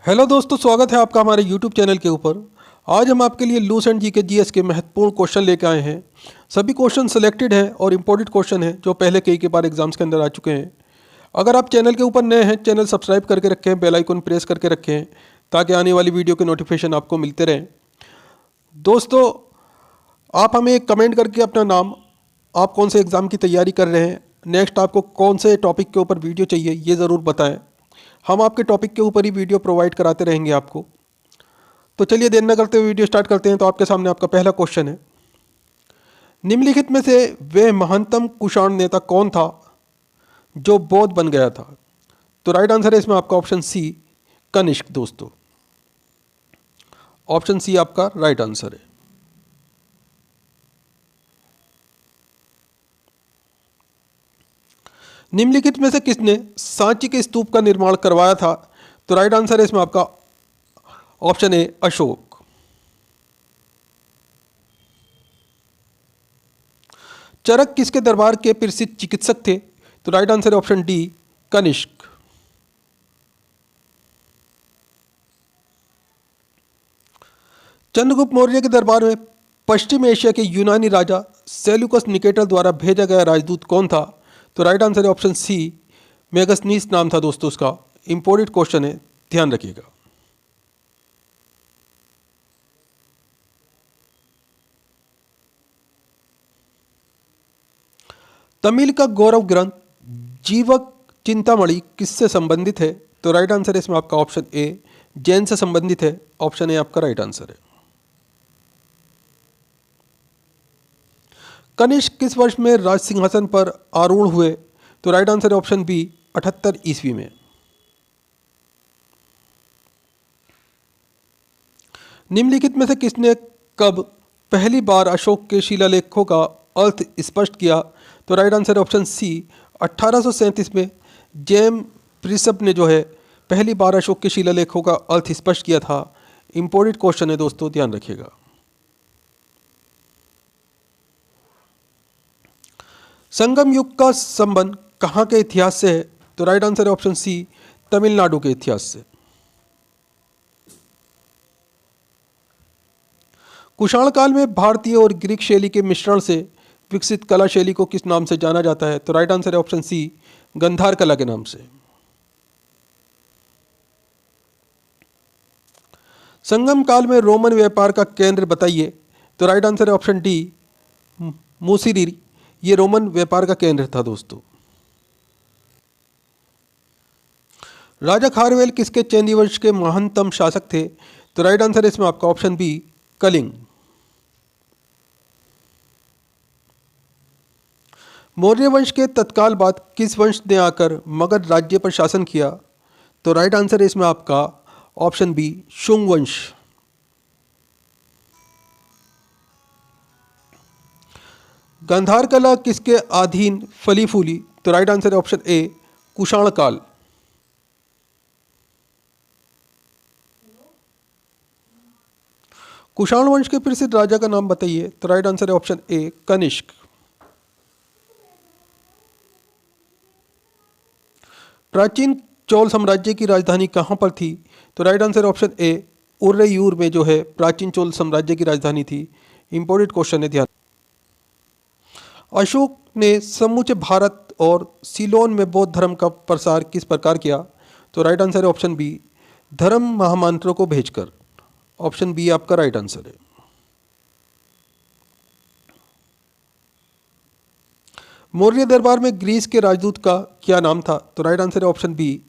Hello दोस्तों, स्वागत है आपका हमारे यूट्यूब चैनल के ऊपर। आज हम आपके लिए लूस एंड जीके जीएस के महत्वपूर्ण क्वेश्चन लेके आए हैं। सभी क्वेश्चन सिलेक्टेड हैं और इम्पोर्टेंट क्वेश्चन हैं जो पहले कई के बार एग्जाम्स के अंदर आ चुके हैं। अगर आप चैनल के ऊपर नए हैं, चैनल सब्सक्राइब करके रखें, बेल आइकन प्रेस करके रखें ताकि आने वाली वीडियो के नोटिफिकेशन आपको मिलते रहें। दोस्तों, आप हमें एक कमेंट करके अपना नाम, आप कौन से एग्ज़ाम की तैयारी कर रहे हैं, नेक्स्ट आपको कौन से टॉपिक के ऊपर वीडियो चाहिए, ये ज़रूर बताएं। हम आपके टॉपिक के ऊपर ही वीडियो प्रोवाइड कराते रहेंगे आपको। तो चलिए देर न करते हुए वीडियो स्टार्ट करते हैं। तो आपके सामने आपका पहला क्वेश्चन है, निम्नलिखित में से वह महानतम कुषाण नेता कौन था जो बौद्ध बन गया था? तो राइट आंसर है इसमें आपका ऑप्शन सी, कनिष्क। दोस्तों, ऑप्शन सी आपका राइट आंसर है। निम्नलिखित में से किसने सांची के स्तूप का निर्माण करवाया था? तो राइट आंसर है इसमें आपका ऑप्शन ए, अशोक। चरक किसके दरबार के प्रसिद्ध चिकित्सक थे? तो राइट आंसर है ऑप्शन डी, कनिष्क। चंद्रगुप्त मौर्य के दरबार में पश्चिम एशिया के यूनानी राजा सेल्यूकस निकेटर द्वारा भेजा गया राजदूत कौन था? तो राइट आंसर है ऑप्शन सी, मेगसनीस नाम था दोस्तों उसका। इंपॉर्टेंट क्वेश्चन है, ध्यान रखिएगा। तमिल का गौरव ग्रंथ जीवक चिंतामणि किससे संबंधित है? तो राइट आंसर है इसमें आपका ऑप्शन ए, जैन से संबंधित है। ऑप्शन ए आपका राइट आंसर है। कनिष्क किस वर्ष में राज सिंहासन पर आरूढ़ हुए? तो राइट आंसर है ऑप्शन बी, 78 ईस्वी में। निम्नलिखित में से किसने कब पहली बार अशोक के शिलालेखों का अर्थ स्पष्ट किया? तो राइट आंसर है ऑप्शन सी, 1837 में जेम प्रिसप ने जो है पहली बार अशोक के शिलालेखों का अर्थ स्पष्ट किया था। इंपॉर्टेंट क्वेश्चन है दोस्तों, ध्यान रखिएगा। संगम युग का संबंध कहाँ के इतिहास से है? तो राइट आंसर है ऑप्शन सी, तमिलनाडु के इतिहास से। कुषाण काल में भारतीय और ग्रीक शैली के मिश्रण से विकसित कला शैली को किस नाम से जाना जाता है? तो राइट आंसर है ऑप्शन सी, गंधार कला के नाम से। संगम काल में रोमन व्यापार का केंद्र बताइए। तो राइट आंसर है ऑप्शन डी, मुसिरी। ये रोमन व्यापार का केंद्र था दोस्तों। राजा खारवेल किसके चैनी वंश के महानतम शासक थे? तो राइट आंसर है इसमें आपका ऑप्शन बी, कलिंग। मौर्य वंश के तत्काल बाद किस वंश ने आकर मगध राज्य पर शासन किया? तो राइट आंसर है इसमें आपका ऑप्शन बी, शुंग वंश। गांधार कला किसके अधीन फली फूली? तो राइट आंसर है ऑप्शन ए, कुषाण काल। कुषाण वंश के प्रसिद्ध राजा का नाम बताइए। तो राइट आंसर है ऑप्शन ए, कनिष्क। प्राचीन चोल साम्राज्य की राजधानी कहाँ पर थी? तो राइट आंसर ऑप्शन ए, उरैयूर में जो है प्राचीन चोल साम्राज्य की राजधानी थी। इंपॉर्टेंट क्वेश्चन है, ध्यान। अशोक ने समूचे भारत और सीलोन में बौद्ध धर्म का प्रसार किस प्रकार किया? तो राइट आंसर है ऑप्शन बी, धर्म महामंत्रों को भेजकर। ऑप्शन बी आपका राइट आंसर है। मौर्य दरबार में ग्रीस के राजदूत का क्या नाम था? तो राइट आंसर है ऑप्शन बी,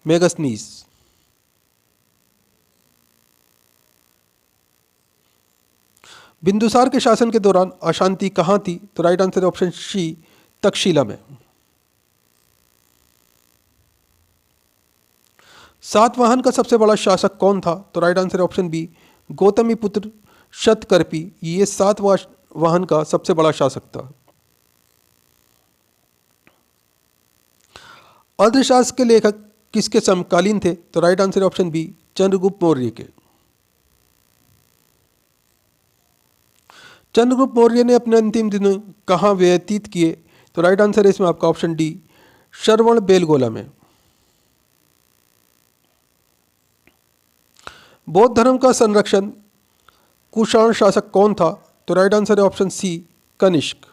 मेगसनीस। बिंदुसार के शासन के दौरान अशांति कहाँ थी? तो राइट आंसर है ऑप्शन सी, तक्षशिला में। सातवाहन का सबसे बड़ा शासक कौन था? तो राइट आंसर है ऑप्शन बी, गौतमी पुत्र शतकर्पी। ये सातवाहन का सबसे बड़ा शासक था। अर्थशास्त्र के लेखक किसके समकालीन थे? तो राइट आंसर है ऑप्शन बी, चंद्रगुप्त मौर्य के। चंद्रगुप्त मौर्य ने अपने अंतिम दिनों कहाँ व्यतीत किए? तो राइट आंसर है इसमें आपका ऑप्शन डी, श्रवण बेलगोला में। बौद्ध धर्म का संरक्षण कुषाण शासक कौन था? तो राइट आंसर है ऑप्शन सी, कनिष्क।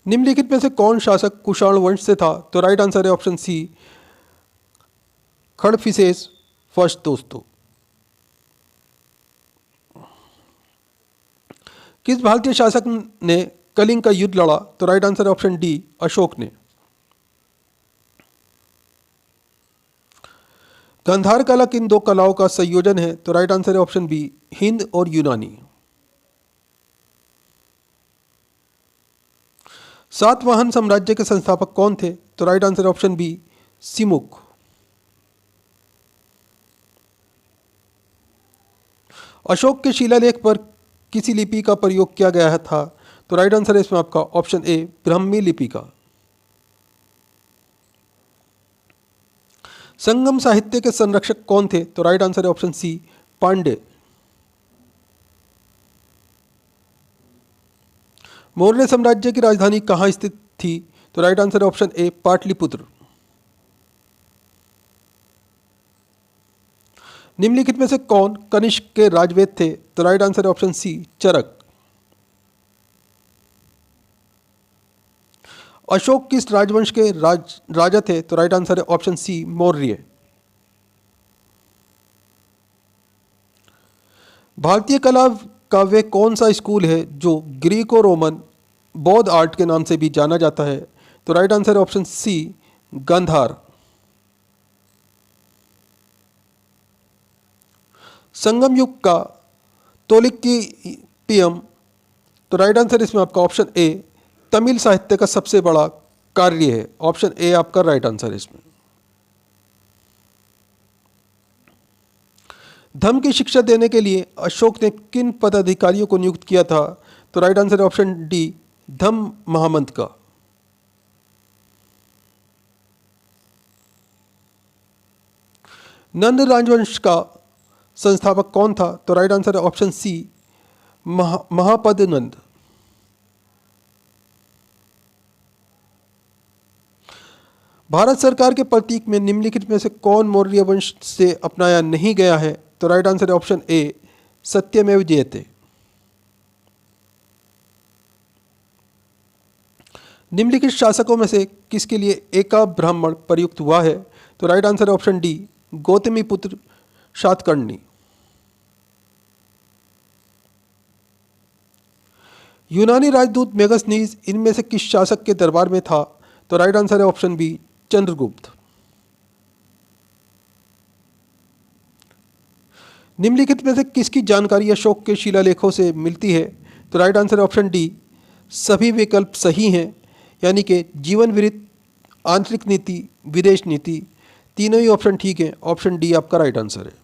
निम्नलिखित में से कौन शासक कुषाण वंश से था? तो राइट आंसर है ऑप्शन सी, खड़फिसेस फर्स्ट दोस्तों। किस भारतीय शासक ने कलिंग का युद्ध लड़ा? तो राइट आंसर है ऑप्शन डी, अशोक ने। गांधार कला किन दो कलाओं का संयोजन है? तो राइट आंसर है ऑप्शन बी, हिंद और यूनानी। सातवाहन साम्राज्य के संस्थापक कौन थे? तो राइट आंसर है ऑप्शन बी, सिमुक। अशोक के शिलालेख पर किसी लिपि का प्रयोग किया गया था? तो राइट आंसर है इसमें आपका ऑप्शन ए, ब्राह्मी लिपि का। संगम साहित्य के संरक्षक कौन थे? तो राइट आंसर है ऑप्शन सी, पांडे। मौर्य साम्राज्य की राजधानी कहाँ स्थित थी? तो राइट आंसर है ऑप्शन ए, पाटलिपुत्र। निम्नलिखित में से कौन कनिष्क के राजवेद थे? तो राइट आंसर है ऑप्शन सी, चरक। अशोक किस राजवंश के राजा थे? तो राइट आंसर है ऑप्शन सी, मौर्य। भारतीय कला का वे कौन सा स्कूल है जो ग्रीको रोमन बौद्ध आर्ट के नाम से भी जाना जाता है? तो राइट आंसर है ऑप्शन सी, गांधार। संगम युग का तोलिकिपियम, तो राइट आंसर इसमें आपका ऑप्शन ए, तमिल साहित्य का सबसे बड़ा कार्य है। ऑप्शन ए आपका राइट आंसर है इसमें। धर्म की शिक्षा देने के लिए अशोक ने किन पदाधिकारियों को नियुक्त किया था? तो राइट आंसर है ऑप्शन डी, धम्म महामंत्र का। नंद राजवंश का संस्थापक कौन था? तो राइट आंसर है ऑप्शन सी, महापद नंद। भारत सरकार के प्रतीक में निम्नलिखित में से कौन मौर्य वंश से अपनाया नहीं गया है? तो राइट आंसर है ऑप्शन ए, सत्यमेव जयते। निम्नलिखित शासकों में से किसके लिए एका ब्राह्मण प्रयुक्त हुआ है? तो राइट आंसर है ऑप्शन डी, गौतमी पुत्र शातकर्णी। यूनानी राजदूत मेगस्थनीज इनमें से किस शासक के दरबार में था? तो राइट आंसर है ऑप्शन बी, चंद्रगुप्त। निम्नलिखित में से किसकी जानकारी अशोक के शिलालेखों से मिलती है? तो राइट आंसर है ऑप्शन डी, सभी विकल्प सही हैं, यानी कि जीवन वृत्त, आंतरिक नीति, विदेश नीति, तीनों ही ऑप्शन ठीक हैं। ऑप्शन डी आपका राइट आंसर है।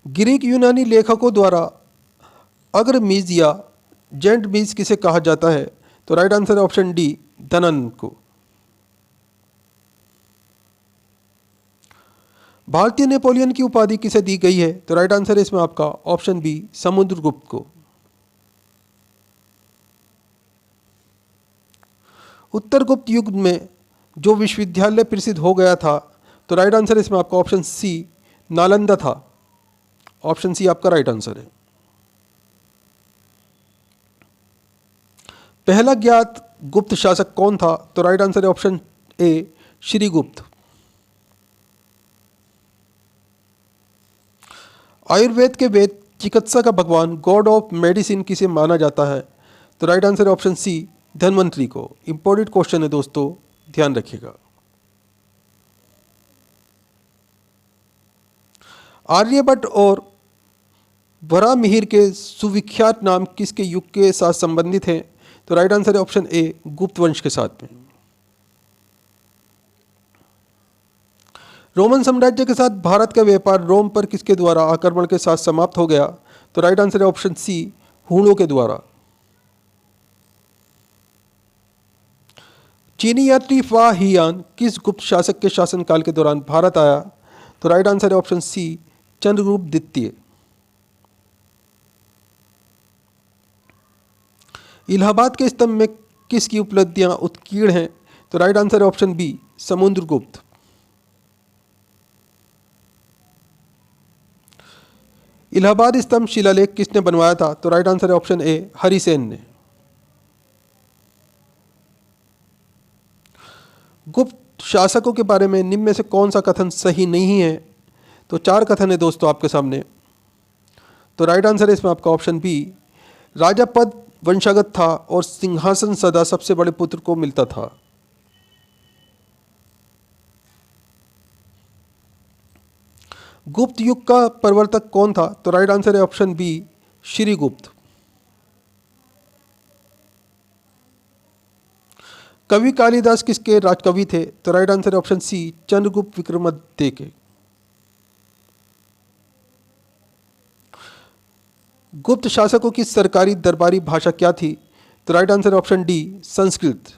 ग्रीक यूनानी लेखकों द्वारा अग्रमीज या जेंटमीज किसे कहा जाता है? तो राइट आंसर है ऑप्शन डी, धनन को। भारतीय नेपोलियन की उपाधि किसे दी गई है? तो राइट आंसर है इसमें आपका ऑप्शन बी, समुद्रगुप्त को। उत्तर गुप्त युग में जो विश्वविद्यालय प्रसिद्ध हो गया था? तो राइट आंसर इसमें आपका ऑप्शन सी, नालंदा था। ऑप्शन सी आपका राइट आंसर है। पहला ज्ञात गुप्त शासक कौन था? तो राइट आंसर है ऑप्शन ए, श्रीगुप्त। आयुर्वेद के वेद चिकित्सा का भगवान, गॉड ऑफ मेडिसिन किसे माना जाता है? तो राइट आंसर है ऑप्शन सी, धन्वंतरी को। इंपॉर्टेंट क्वेश्चन है दोस्तों, ध्यान रखिएगा। आर्यभट्ट और वराहमिहिर के सुविख्यात नाम किसके युग के साथ संबंधित हैं? तो राइट आंसर है ऑप्शन ए, गुप्त वंश के साथ में। रोमन साम्राज्य के साथ भारत का व्यापार रोम पर किसके द्वारा आक्रमण के साथ समाप्त हो गया? तो राइट आंसर है ऑप्शन सी, हूणों के द्वारा। चीनी यात्री फा हियान किस गुप्त शासक के शासनकाल के दौरान भारत आया? तो राइट आंसर है ऑप्शन सी, चंद्रगुप्त द्वितीय। इलाहाबाद के स्तंभ में किसकी उपलब्धियां उत्कीर्ण हैं? तो राइट आंसर है ऑप्शन बी, समुद्रगुप्त। इलाहाबाद स्तंभ शिलालेख किसने बनवाया था? तो राइट आंसर है ऑप्शन ए, हरिसेन ने। गुप्त शासकों के बारे में निम्न में से कौन सा कथन सही नहीं है? तो 4 कथन है दोस्तों आपके सामने। तो राइट आंसर है इसमें आपका ऑप्शन बी, राजा पद वंशागत था और सिंहासन सदा सबसे बड़े पुत्र को मिलता था। गुप्त युग का प्रवर्तक कौन था? तो राइट आंसर है ऑप्शन बी, श्रीगुप्त। कवि कालिदास किसके राजकवि थे? तो राइट आंसर है ऑप्शन सी, चंद्रगुप्त विक्रमादित्य के। गुप्त शासकों की सरकारी दरबारी भाषा क्या थी? तो राइट आंसर है ऑप्शन डी, संस्कृत।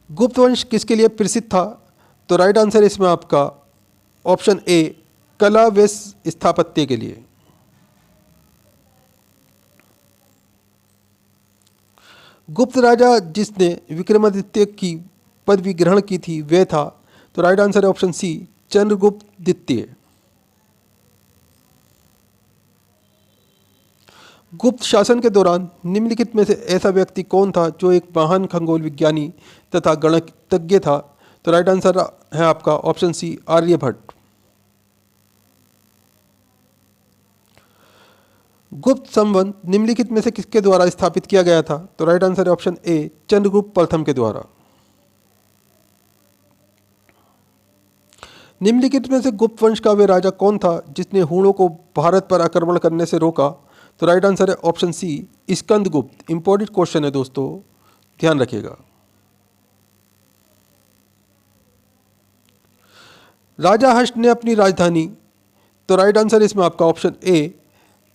गुप्त वंश किसके लिए प्रसिद्ध था? तो राइट आंसर इसमें आपका ऑप्शन ए, कला व स्थापत्य के लिए। गुप्त राजा जिसने विक्रमादित्य की पदवी ग्रहण की थी वह था? तो राइट आंसर है ऑप्शन सी, चंद्रगुप्त द्वितीय। गुप्त शासन के दौरान निम्नलिखित में से ऐसा व्यक्ति कौन था जो एक महान खगोल विज्ञानी तथा गणितज्ञ था? तो राइट आंसर है आपका ऑप्शन सी, आर्यभट्ट। गुप्त संवत निम्नलिखित में से किसके द्वारा स्थापित किया गया था? तो राइट आंसर है ऑप्शन ए, चंद्रगुप्त प्रथम के द्वारा। निम्नलिखित में से गुप्त वंश का वे राजा कौन था जिसने हूणों को भारत पर आक्रमण करने से रोका? तो राइट आंसर है option C, Skandagupta. Important question है दोस्तों, ध्यान रखिएगा। राजा हर्ष ने अपनी राजधानी, तो राइट आंसर इसमें आपका ऑप्शन ए,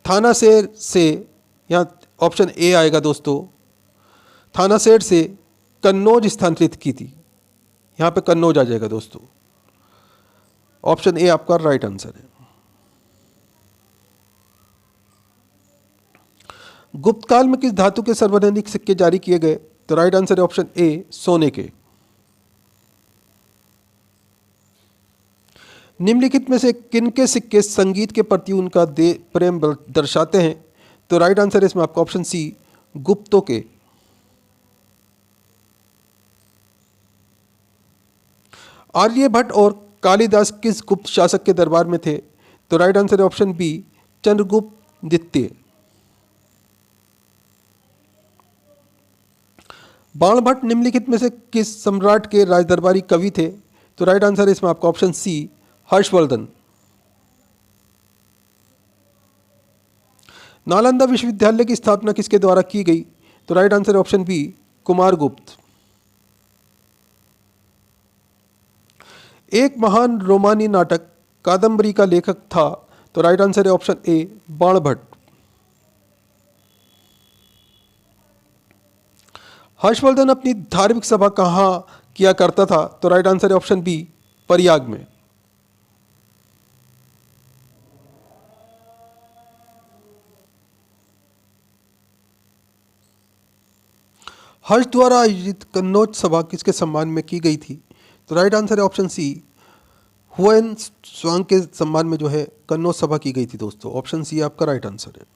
थानासेर से, यहाँ ऑप्शन ए आएगा दोस्तों, थानासेर से कन्नौज स्थानांतरित की थी। यहाँ पे कन्नौज आ जाएगा दोस्तों। ऑप्शन ए आपका राइट आंसर है। गुप्त काल में किस धातु के सार्वजनिक सिक्के जारी किए गए? तो राइट आंसर है ऑप्शन ए, सोने के। निम्नलिखित में से किन के सिक्के संगीत के प्रति उनका प्रेम दर्शाते हैं? तो राइट आंसर है इसमें आपका ऑप्शन सी, गुप्तों के। आर्यभट्ट और कालिदास किस गुप्त शासक के दरबार में थे? तो राइट आंसर है ऑप्शन बी, चंद्रगुप्त द्वितीय। बाणभट्ट निम्नलिखित में से किस सम्राट के राजदरबारी कवि थे? तो राइट आंसर है इसमें आपका ऑप्शन सी, हर्षवर्धन। नालंदा विश्वविद्यालय की स्थापना किसके द्वारा की गई? तो राइट आंसर है ऑप्शन बी, कुमारगुप्त। एक महान रोमानी नाटक कादम्बरी का लेखक था? तो राइट आंसर है ऑप्शन ए, बाणभट्ट। हर्षवर्धन अपनी धार्मिक सभा कहाँ किया करता था? तो राइट आंसर है ऑप्शन बी, प्रयाग में। हर्ष द्वारा आयोजित कन्नौज सभा किसके सम्मान में की गई थी? तो राइट आंसर है ऑप्शन सी, हुएन स्वांग के सम्मान में जो है कन्नौज सभा की गई थी दोस्तों। ऑप्शन सी आपका राइट आंसर है।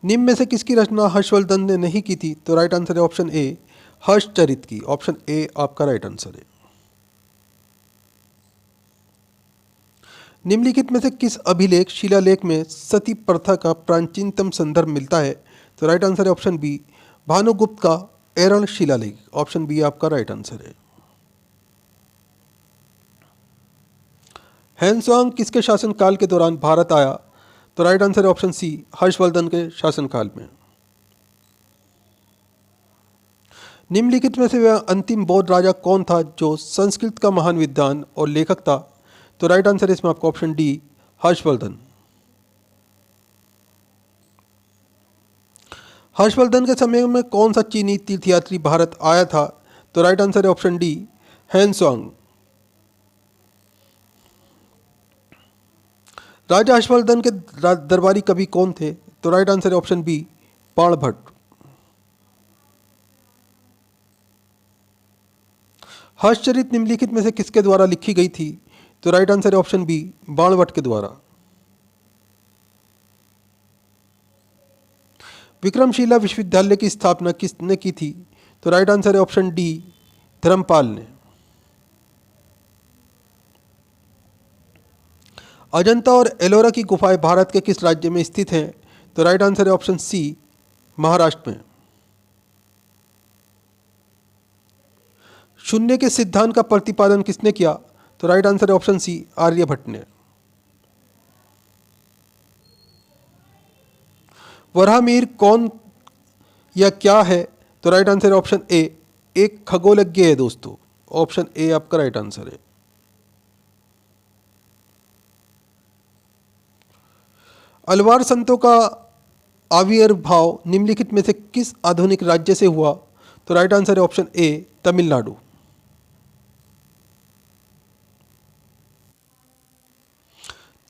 निम्न में से किसकी रचना हर्षवर्धन ने नहीं की थी? तो राइट आंसर है ऑप्शन ए, हर्षचरित की। ऑप्शन ए आपका राइट आंसर है। निम्नलिखित में से किस अभिलेख शिलालेख में सती प्रथा का प्राचीनतम संदर्भ मिलता है? तो राइट आंसर है ऑप्शन बी, भानुगुप्त का एरण शिलालेख। ऑप्शन बी आपका राइट आंसर है। हैंसवांग किसके शासनकाल के दौरान भारत आया? तो राइट आंसर है ऑप्शन सी, हर्षवर्धन के शासनकाल में। निम्नलिखित में से वह अंतिम बौद्ध राजा कौन था जो संस्कृत का महान विद्वान और लेखक था? तो राइट आंसर है इसमें आपका ऑप्शन डी, हर्षवर्धन। हर्षवर्धन के समय में कौन सा चीनी तीर्थयात्री भारत आया था? तो राइट आंसर है ऑप्शन डी, हैंसवांग। राजा हर्षवर्धन के दरबारी कवि कौन थे? तो राइट आंसर है ऑप्शन बी, बाणभट्ट। हर्षचरित निम्नलिखित में से किसके द्वारा लिखी गई थी? तो राइट आंसर है ऑप्शन बी, बाणभट्ट के द्वारा। विक्रमशिला विश्वविद्यालय की स्थापना किसने की थी? तो राइट आंसर है ऑप्शन डी, धर्मपाल ने। अजंता और एलोरा की गुफाएं भारत के किस राज्य में स्थित हैं? तो राइट आंसर है ऑप्शन सी, महाराष्ट्र में। शून्य के सिद्धांत का प्रतिपादन किसने किया? तो राइट आंसर है ऑप्शन सी, आर्यभट्ट ने। वराहमिहिर कौन या क्या है? तो राइट आंसर है ऑप्शन ए, एक खगोलज्ञ है दोस्तों। ऑप्शन ए आपका राइट आंसर है। अलवार संतों का आविर्भाव निम्नलिखित में से किस आधुनिक राज्य से हुआ? तो राइट आंसर है ऑप्शन ए, तमिलनाडु।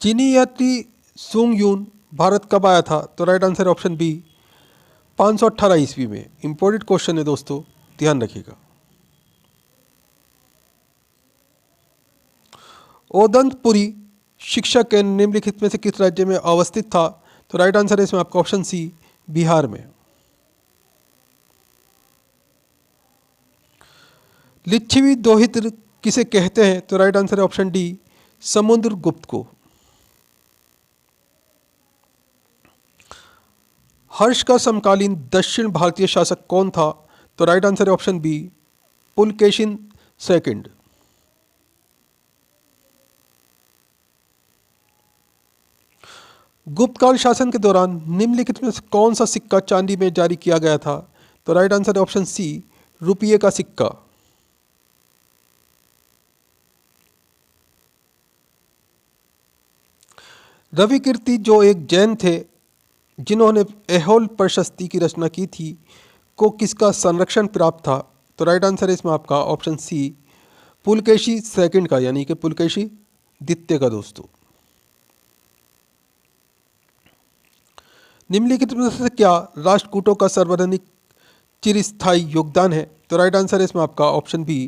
चीनी यात्री सुंग यून भारत कब आया था? तो राइट आंसर है ऑप्शन बी, 518 ईस्वी में। इंपॉर्टेंट क्वेश्चन है दोस्तों, ध्यान रखिएगा। ओदंतपुरी शिक्षा केंद्र निम्नलिखित में से किस राज्य में अवस्थित था? तो राइट आंसर है इसमें आपका ऑप्शन सी, बिहार में। लिच्छवी दोहित किसे कहते हैं? तो राइट आंसर है ऑप्शन डी, समुद्रगुप्त को। हर्ष का समकालीन दक्षिण भारतीय शासक कौन था? तो राइट आंसर है ऑप्शन बी, पुलकेशिन सेकंड। गुप्तकाल शासन के दौरान निम्नलिखित में से कौन सा सिक्का चांदी में जारी किया गया था? तो राइट आंसर है ऑप्शन सी, रुपये का सिक्का। रवि कीर्ति जो एक जैन थे जिन्होंने ऐहोल प्रशस्ति की रचना की थी, को किसका संरक्षण प्राप्त था? तो राइट आंसर है इसमें आपका ऑप्शन सी, पुलकेशी सेकंड का, यानी कि पुलकेशी द्वितीय का दोस्तों। निम्नलिखित में से क्या राष्ट्रकूटों का सार्वजनिक चिरस्थायी योगदान है? तो राइट आंसर है इसमें आपका ऑप्शन बी,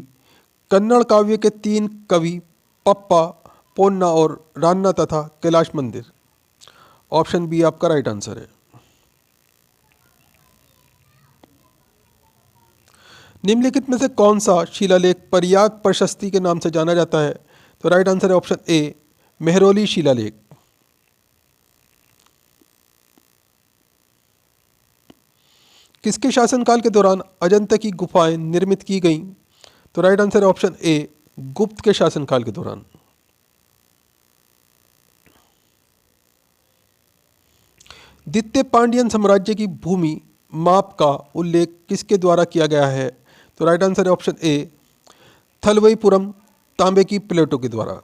कन्नड़ काव्य के 3 कवि पप्पा, पोन्ना और रान्ना तथा कैलाश मंदिर। ऑप्शन बी आपका राइट आंसर है। निम्नलिखित में से कौन सा शिलालेख प्रयाग प्रशस्ति के नाम से जाना जाता है? तो राइट आंसर है ऑप्शन ए, मेहरौली शिलालेख। किसके शासनकाल के दौरान अजंता की गुफाएं निर्मित की गईं? तो राइट आंसर है ऑप्शन ए, गुप्त के शासनकाल के दौरान। द्वितीय पांड्यन साम्राज्य की भूमि माप का उल्लेख किसके द्वारा किया गया है? तो राइट आंसर है ऑप्शन ए, थलवईपुरम तांबे की प्लेटों के द्वारा।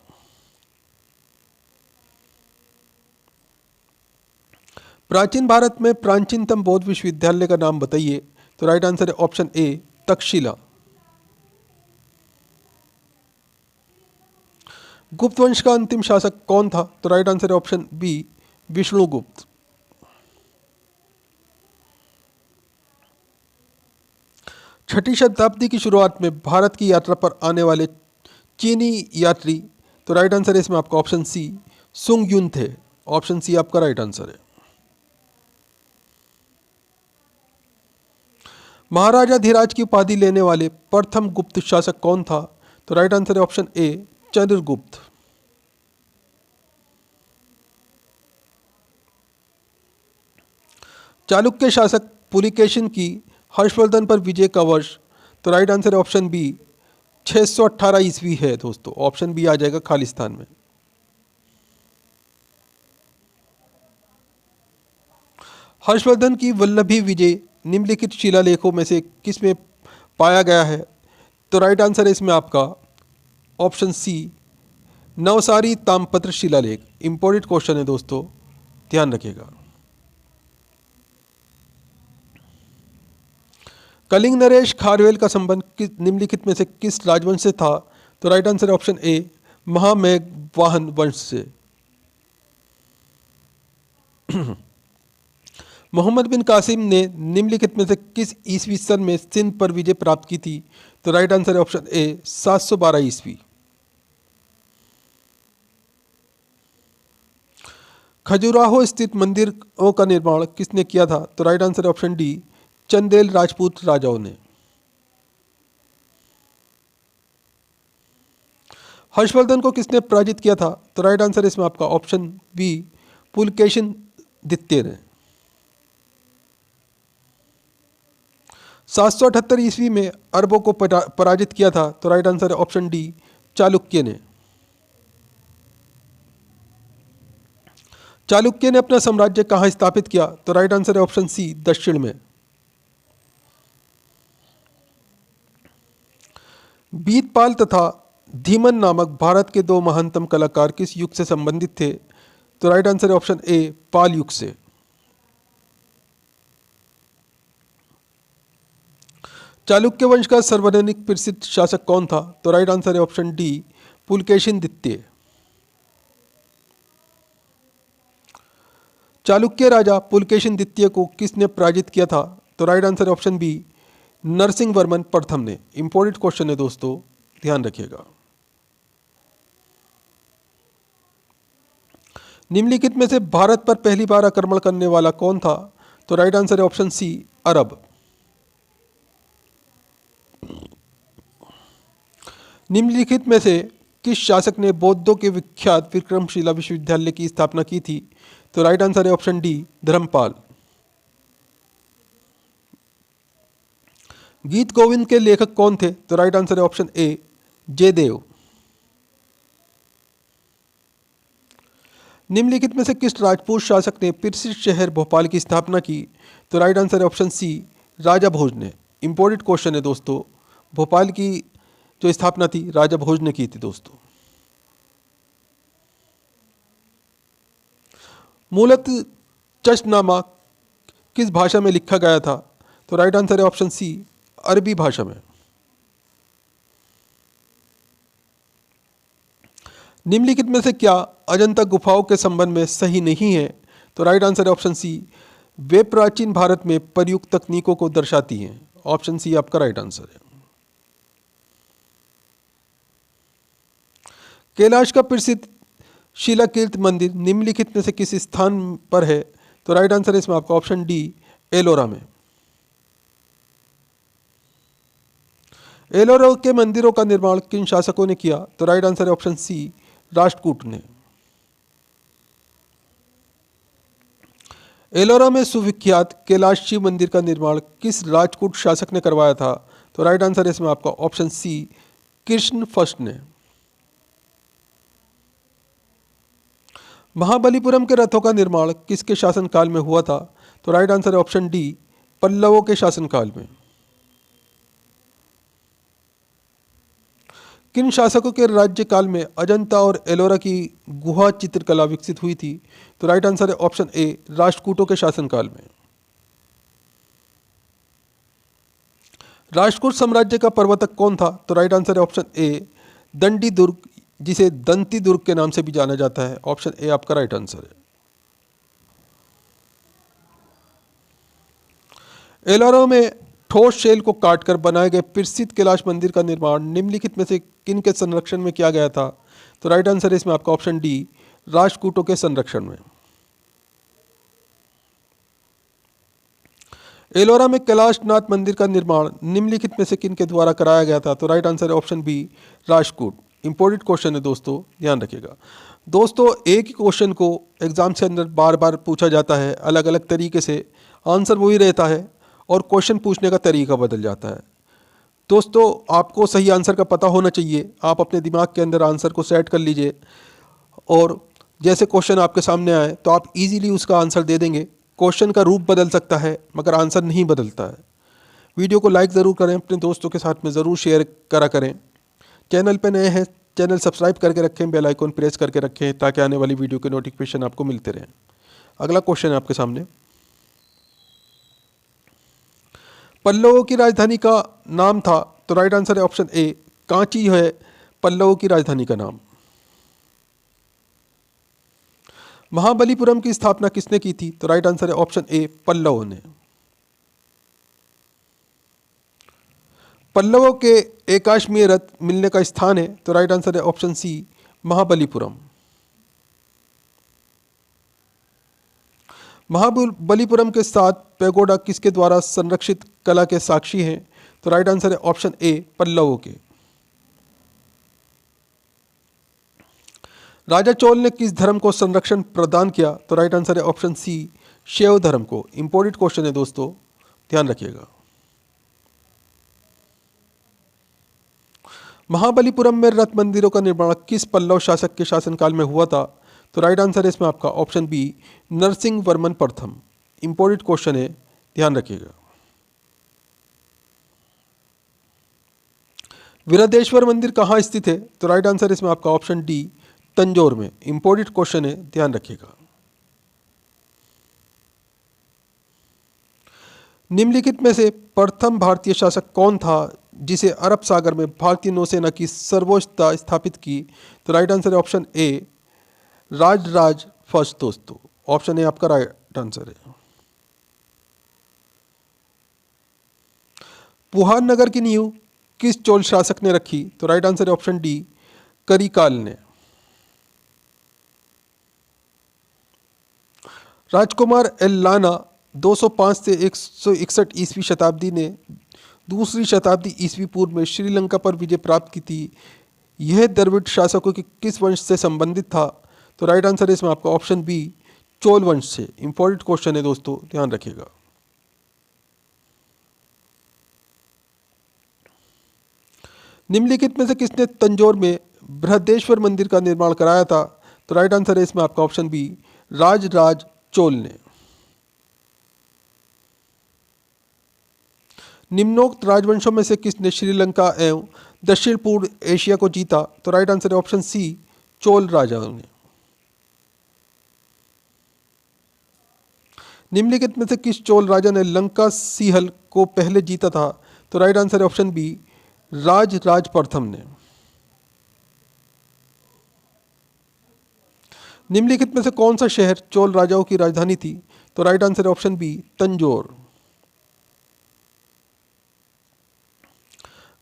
प्राचीन भारत में प्राचीनतम बौद्ध विश्वविद्यालय का नाम बताइए। तो राइट आंसर है ऑप्शन ए, तक्षशिला। गुप्त वंश का अंतिम शासक कौन था? तो राइट आंसर है ऑप्शन बी, विष्णुगुप्त। छठी शताब्दी की शुरुआत में भारत की यात्रा पर आने वाले चीनी यात्री, तो राइट आंसर है इसमें आपका ऑप्शन सी, सुंग यून थे। ऑप्शन सी आपका राइट आंसर है। महाराजा धीराज की उपाधि लेने वाले प्रथम गुप्त शासक कौन था? तो राइट आंसर है ऑप्शन ए, चंद्रगुप्त। चालुक्य शासक पुलिकेशिन की हर्षवर्धन पर विजय का वर्ष? तो राइट आंसर है ऑप्शन बी, 618 ईस्वी है दोस्तों। ऑप्शन बी आ जाएगा खालिस्तान में। हर्षवर्धन की वल्लभी विजय निम्नलिखित शिलालेखों में से किस में पाया गया है? तो राइट आंसर है इसमें आपका ऑप्शन सी, नवसारी ताम्रपत्र शिलालेख। इंपॉर्टेंट क्वेश्चन है दोस्तों, ध्यान रखिएगा। कलिंग नरेश खारवेल का संबंध निम्नलिखित में से किस राजवंश से था? तो राइट आंसर है ऑप्शन ए, महामेघवाहन वंश से। मोहम्मद बिन कासिम ने निम्नलिखित में से किस ईस्वी सन में सिंध पर विजय प्राप्त की थी? तो राइट आंसर है ऑप्शन ए 712 ईस्वी। खजुराहो स्थित मंदिरों का निर्माण किसने किया था? तो राइट आंसर है ऑप्शन डी चंदेल राजपूत राजाओं ने। हर्षवर्धन को किसने पराजित किया था? तो राइट आंसर इसमें आपका ऑप्शन बी पुलकेशिन द्वितीय ने। 778 ईस्वी में अरबों को पराजित किया था? तो राइट आंसर है ऑप्शन डी चालुक्य ने। चालुक्य ने अपना साम्राज्य कहाँ स्थापित किया? तो राइट आंसर है ऑप्शन सी दक्षिण में। बीतपाल तथा धीमन नामक भारत के दो महानतम कलाकार किस युग से संबंधित थे? तो राइट आंसर है ऑप्शन ए पाल युग से। चालुक्य वंश का सर्वाधिक प्रसिद्ध शासक कौन था? तो राइट आंसर है ऑप्शन डी पुलकेशिन द्वितीय। चालुक्य राजा पुलकेशिन द्वितीय को किसने पराजित किया था? तो राइट आंसर है ऑप्शन बी नरसिंह वर्मन प्रथम ने। इंपॉर्टेंट क्वेश्चन है दोस्तों, ध्यान रखिएगा। निम्नलिखित में से भारत पर पहली बार आक्रमण करने वाला कौन था? तो राइट आंसर है ऑप्शन सी अरब। निम्नलिखित में से किस शासक ने बौद्धों के विख्यात विक्रमशिला विश्वविद्यालय की स्थापना की थी? तो राइट आंसर है ऑप्शन डी धर्मपाल। गीत गोविंद के लेखक कौन थे? तो राइट आंसर है ऑप्शन ए जयदेव। निम्नलिखित में से किस राजपूत शासक ने प्रसिद्ध शहर भोपाल की स्थापना की? तो राइट आंसर है ऑप्शन सी राजा भोज ने। इंपॉर्टेंट क्वेश्चन है दोस्तों, भोपाल की जो स्थापना थी राजा भोज ने की थी दोस्तों। मूलतः चश्तनामा किस भाषा में लिखा गया था? तो राइट आंसर है ऑप्शन सी अरबी भाषा में। निम्नलिखित में से क्या अजंता गुफाओं के संबंध में सही नहीं है? तो राइट आंसर है ऑप्शन सी वे प्राचीन भारत में प्रयुक्त तकनीकों को दर्शाती हैं। ऑप्शन सी आपका राइट आंसर है। कैलाश का प्रसिद्ध शिलाकीर्त मंदिर निम्नलिखित में से किस स्थान पर है? तो राइट आंसर है इसमें आपका ऑप्शन डी एलोरा में। एलोरा के मंदिरों का निर्माण किन शासकों ने किया? तो राइट आंसर है ऑप्शन सी राष्ट्रकूट ने। एलोरा में सुविख्यात कैलाश शिव मंदिर का निर्माण किस राजपूत शासक ने करवाया था? तो राइट आंसर है इसमें आपका ऑप्शन सी कृष्ण फर्स्ट ने। महाबलीपुरम के रथों का निर्माण किसके शासनकाल में हुआ था? तो राइट आंसर है ऑप्शन डी पल्लवों के शासनकाल में। किन शासकों के राज्यकाल में अजंता और एलोरा की गुहा चित्रकला विकसित हुई थी? तो राइट आंसर है ऑप्शन ए राष्ट्रकूटों के शासनकाल में। राष्ट्रकूट साम्राज्य का प्रवर्तक कौन था? तो राइट आंसर है ऑप्शन ए दंडी दुर्ग, जिसे दंती दुर्ग के नाम से भी जाना जाता है। ऑप्शन ए आपका राइट आंसर है। एलोरा में ठोस शैल को काटकर बनाए गए प्रसिद्ध कैलाश मंदिर का निर्माण निम्नलिखित में से किन के संरक्षण में किया गया था? तो राइट आंसर है इसमें आपका ऑप्शन डी राष्ट्रकूटों के संरक्षण में। एलोरा में कैलाशनाथ मंदिर का निर्माण निम्नलिखित में से किन के द्वारा कराया गया था? तो राइट आंसर है option B Rashtrakuta. Important question है दोस्तों, ध्यान रखिएगा। दोस्तों एक ही क्वेश्चन को एग्जाम से अंदर बार बार पूछा जाता है, अलग अलग तरीके से आंसर वही रहता है और क्वेश्चन पूछने का तरीका बदल जाता है। दोस्तों आपको सही आंसर का पता होना चाहिए। आप अपने दिमाग के अंदर आंसर को सेट कर लीजिए और जैसे क्वेश्चन आपके सामने आए तो आप इजीली उसका आंसर दे देंगे। क्वेश्चन का रूप बदल सकता है मगर आंसर नहीं बदलता है। वीडियो को लाइक ज़रूर करें, अपने दोस्तों के साथ में ज़रूर शेयर करा करें। चैनल पे नए हैं, चैनल सब्सक्राइब करके रखें, बेल आइकन प्रेस करके रखें ताकि आने वाली वीडियो के नोटिफिकेशन आपको मिलते रहें। अगला क्वेश्चन है आपके सामने। पल्लवों की राजधानी का नाम था? तो राइट आंसर है ऑप्शन ए कांची है पल्लवों की राजधानी का नाम। महाबलीपुरम की स्थापना किसने की थी? तो राइट आंसर है ऑप्शन ए, पल्लवों ने। पल्लवों के एकाश्मीय रथ मिलने का स्थान है? तो राइट आंसर है ऑप्शन सी, महाबलीपुरम। महाबलीपुरम के 7 पैगोडा किसके द्वारा संरक्षित कला के साक्षी हैं? तो राइट आंसर है ऑप्शन ए, पल्लवों के। राजा चोल ने किस धर्म को संरक्षण प्रदान किया? तो राइट आंसर है ऑप्शन सी, शैव धर्म को। इंपॉर्टेंट क्वेश्चन है दोस्तों, ध्यान रखिएगा। महाबलीपुरम में रथ मंदिरों का निर्माण किस पल्लव शासक के शासनकाल में हुआ था? तो राइट आंसर है इसमें आपका ऑप्शन बी, नरसिंह वर्मन प्रथम। इंपॉर्टेंट क्वेश्चन है, ध्यान रखिएगा। विरदेश्वर मंदिर कहाँ स्थित है? तो राइट आंसर इसमें आपका ऑप्शन डी, तंजौर में। इंपॉर्टेंट क्वेश्चन है, ध्यान रखिएगा। निम्नलिखित में से प्रथम भारतीय शासक कौन था जिसे अरब सागर में भारतीय नौसेना की सर्वोच्चता स्थापित की? तो राइट आंसर है ऑप्शन ए, राजराज फर्स्ट दोस्तों। ऑप्शन ए आपका राइट आंसर है। पुहार नगर की नींव किस चोल शासक ने रखी? तो राइट आंसर है ऑप्शन डी, करिकाल ने। राजकुमार एल्लाना 205 से 161 ईस्वी शताब्दी ने दूसरी शताब्दी ईस्वी पूर्व में श्रीलंका पर विजय प्राप्त की थी। यह द्रविड़ शासकों के किस वंश से संबंधित था? तो राइट आंसर है इसमें आपका ऑप्शन बी, चोल वंश से। इंपॉर्टेंट क्वेश्चन है दोस्तों, ध्यान रखिएगा। निम्नलिखित में से किसने तंजौर में बृहदेश्वर मंदिर का निर्माण कराया था? तो राइट आंसर है इसमें आपका ऑप्शन बी, राजराज चोल ने। निम्नोक्त राजवंशों में से किसने श्रीलंका एवं दक्षिण पूर्व एशिया को जीता? तो राइट आंसर है ऑप्शन सी, चोल राजाओं ने। निम्नलिखित में से किस चोल राजा ने लंका सिंहल को पहले जीता था? तो राइट आंसर है ऑप्शन बी, राजराज प्रथम ने। निम्नलिखित में से कौन सा शहर चोल राजाओं की राजधानी थी? तो राइट आंसर है ऑप्शन बी, तंजौर।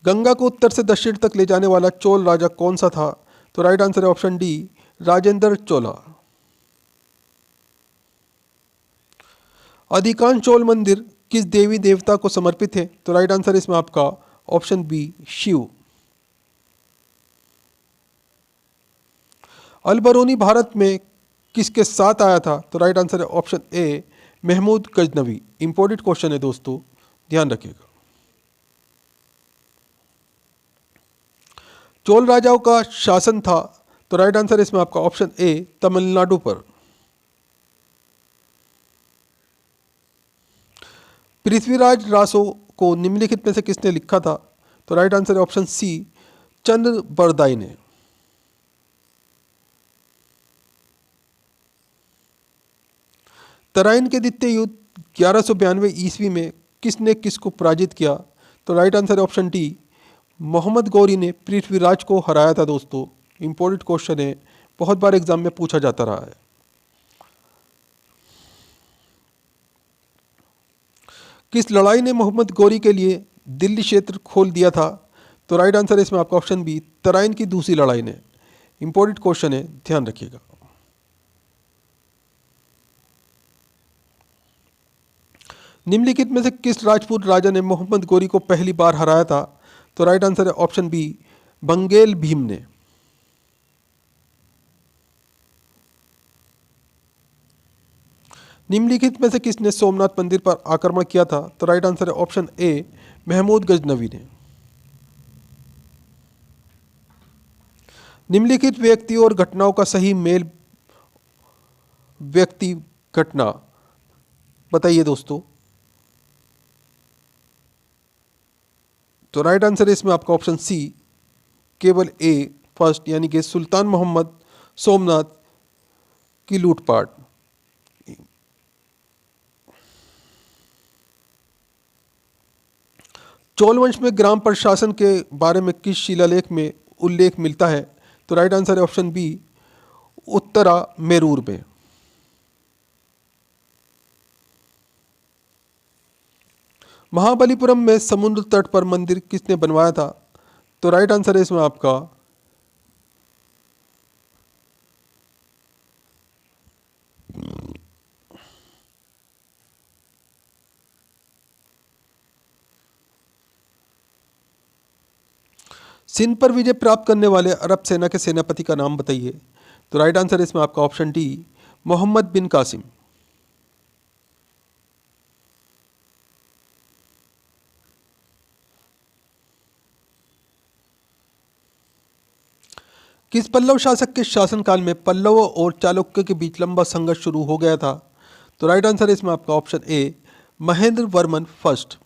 गंगा को उत्तर से दक्षिण तक ले जाने वाला चोल राजा कौन सा था? तो राइट आंसर है ऑप्शन डी, राजेंद्र चोला। अधिकांश चोल मंदिर किस देवी देवता को समर्पित है? तो राइट आंसर इसमें आपका ऑप्शन बी, शिव। अलबरूनी भारत में किसके साथ आया था? तो राइट आंसर है option A, Mahmud Ghaznavi. Important question है दोस्तों, ध्यान रखिएगा। चोल राजाओं का शासन था? तो राइट आंसर इसमें आपका ऑप्शन ए, तमिलनाडु पर। पृथ्वीराज रासो को निम्नलिखित में से किसने लिखा था? तो राइट आंसर है ऑप्शन सी, चंद्र बरदाई ने। तराइन के द्वितीय युद्ध 1192 ईस्वी में किसने किसको पराजित किया? तो राइट आंसर है ऑप्शन डी, मोहम्मद गौरी ने पृथ्वीराज को हराया था दोस्तों। इंपॉर्टेंट क्वेश्चन है, बहुत बार एग्जाम में पूछा जाता रहा है। किस लड़ाई ने मोहम्मद गौरी के लिए दिल्ली क्षेत्र खोल दिया था? तो राइट आंसर है इसमें आपका ऑप्शन बी, तराइन की दूसरी लड़ाई ने। इंपॉर्टेंट क्वेश्चन है, ध्यान रखिएगा। निम्नलिखित में से किस राजपूत राजा ने मोहम्मद गौरी को पहली बार हराया था? तो राइट आंसर है ऑप्शन बी, बंगेल भीम ने। निम्नलिखित में से किसने सोमनाथ मंदिर पर आक्रमण किया था? तो राइट आंसर है ऑप्शन ए, महमूद गजनवी ने। निम्नलिखित व्यक्ति और घटनाओं का सही मेल व्यक्ति घटना बताइए दोस्तों। तो राइट आंसर है इसमें आपका ऑप्शन सी, केवल ए फर्स्ट, यानी कि सुल्तान मोहम्मद सोमनाथ की लूटपाट। चोल वंश में ग्राम प्रशासन के बारे में किस शिलालेख में उल्लेख मिलता है? तो राइट आंसर है ऑप्शन बी, उत्तरा मेरूर में। महाबलीपुरम में समुद्र तट पर मंदिर किसने बनवाया था? तो राइट आंसर है इसमें आपका सिंध पर विजय प्राप्त करने वाले अरब सेना के सेनापति का नाम बताइए। तो राइट आंसर है इसमें आपका ऑप्शन डी, मोहम्मद बिन कासिम। किस पल्लव शासक के शासनकाल में पल्लवों और चालुक्य के बीच लंबा संघर्ष शुरू हो गया था? तो राइट आंसर है इसमें आपका option A, Mahendra Varman first.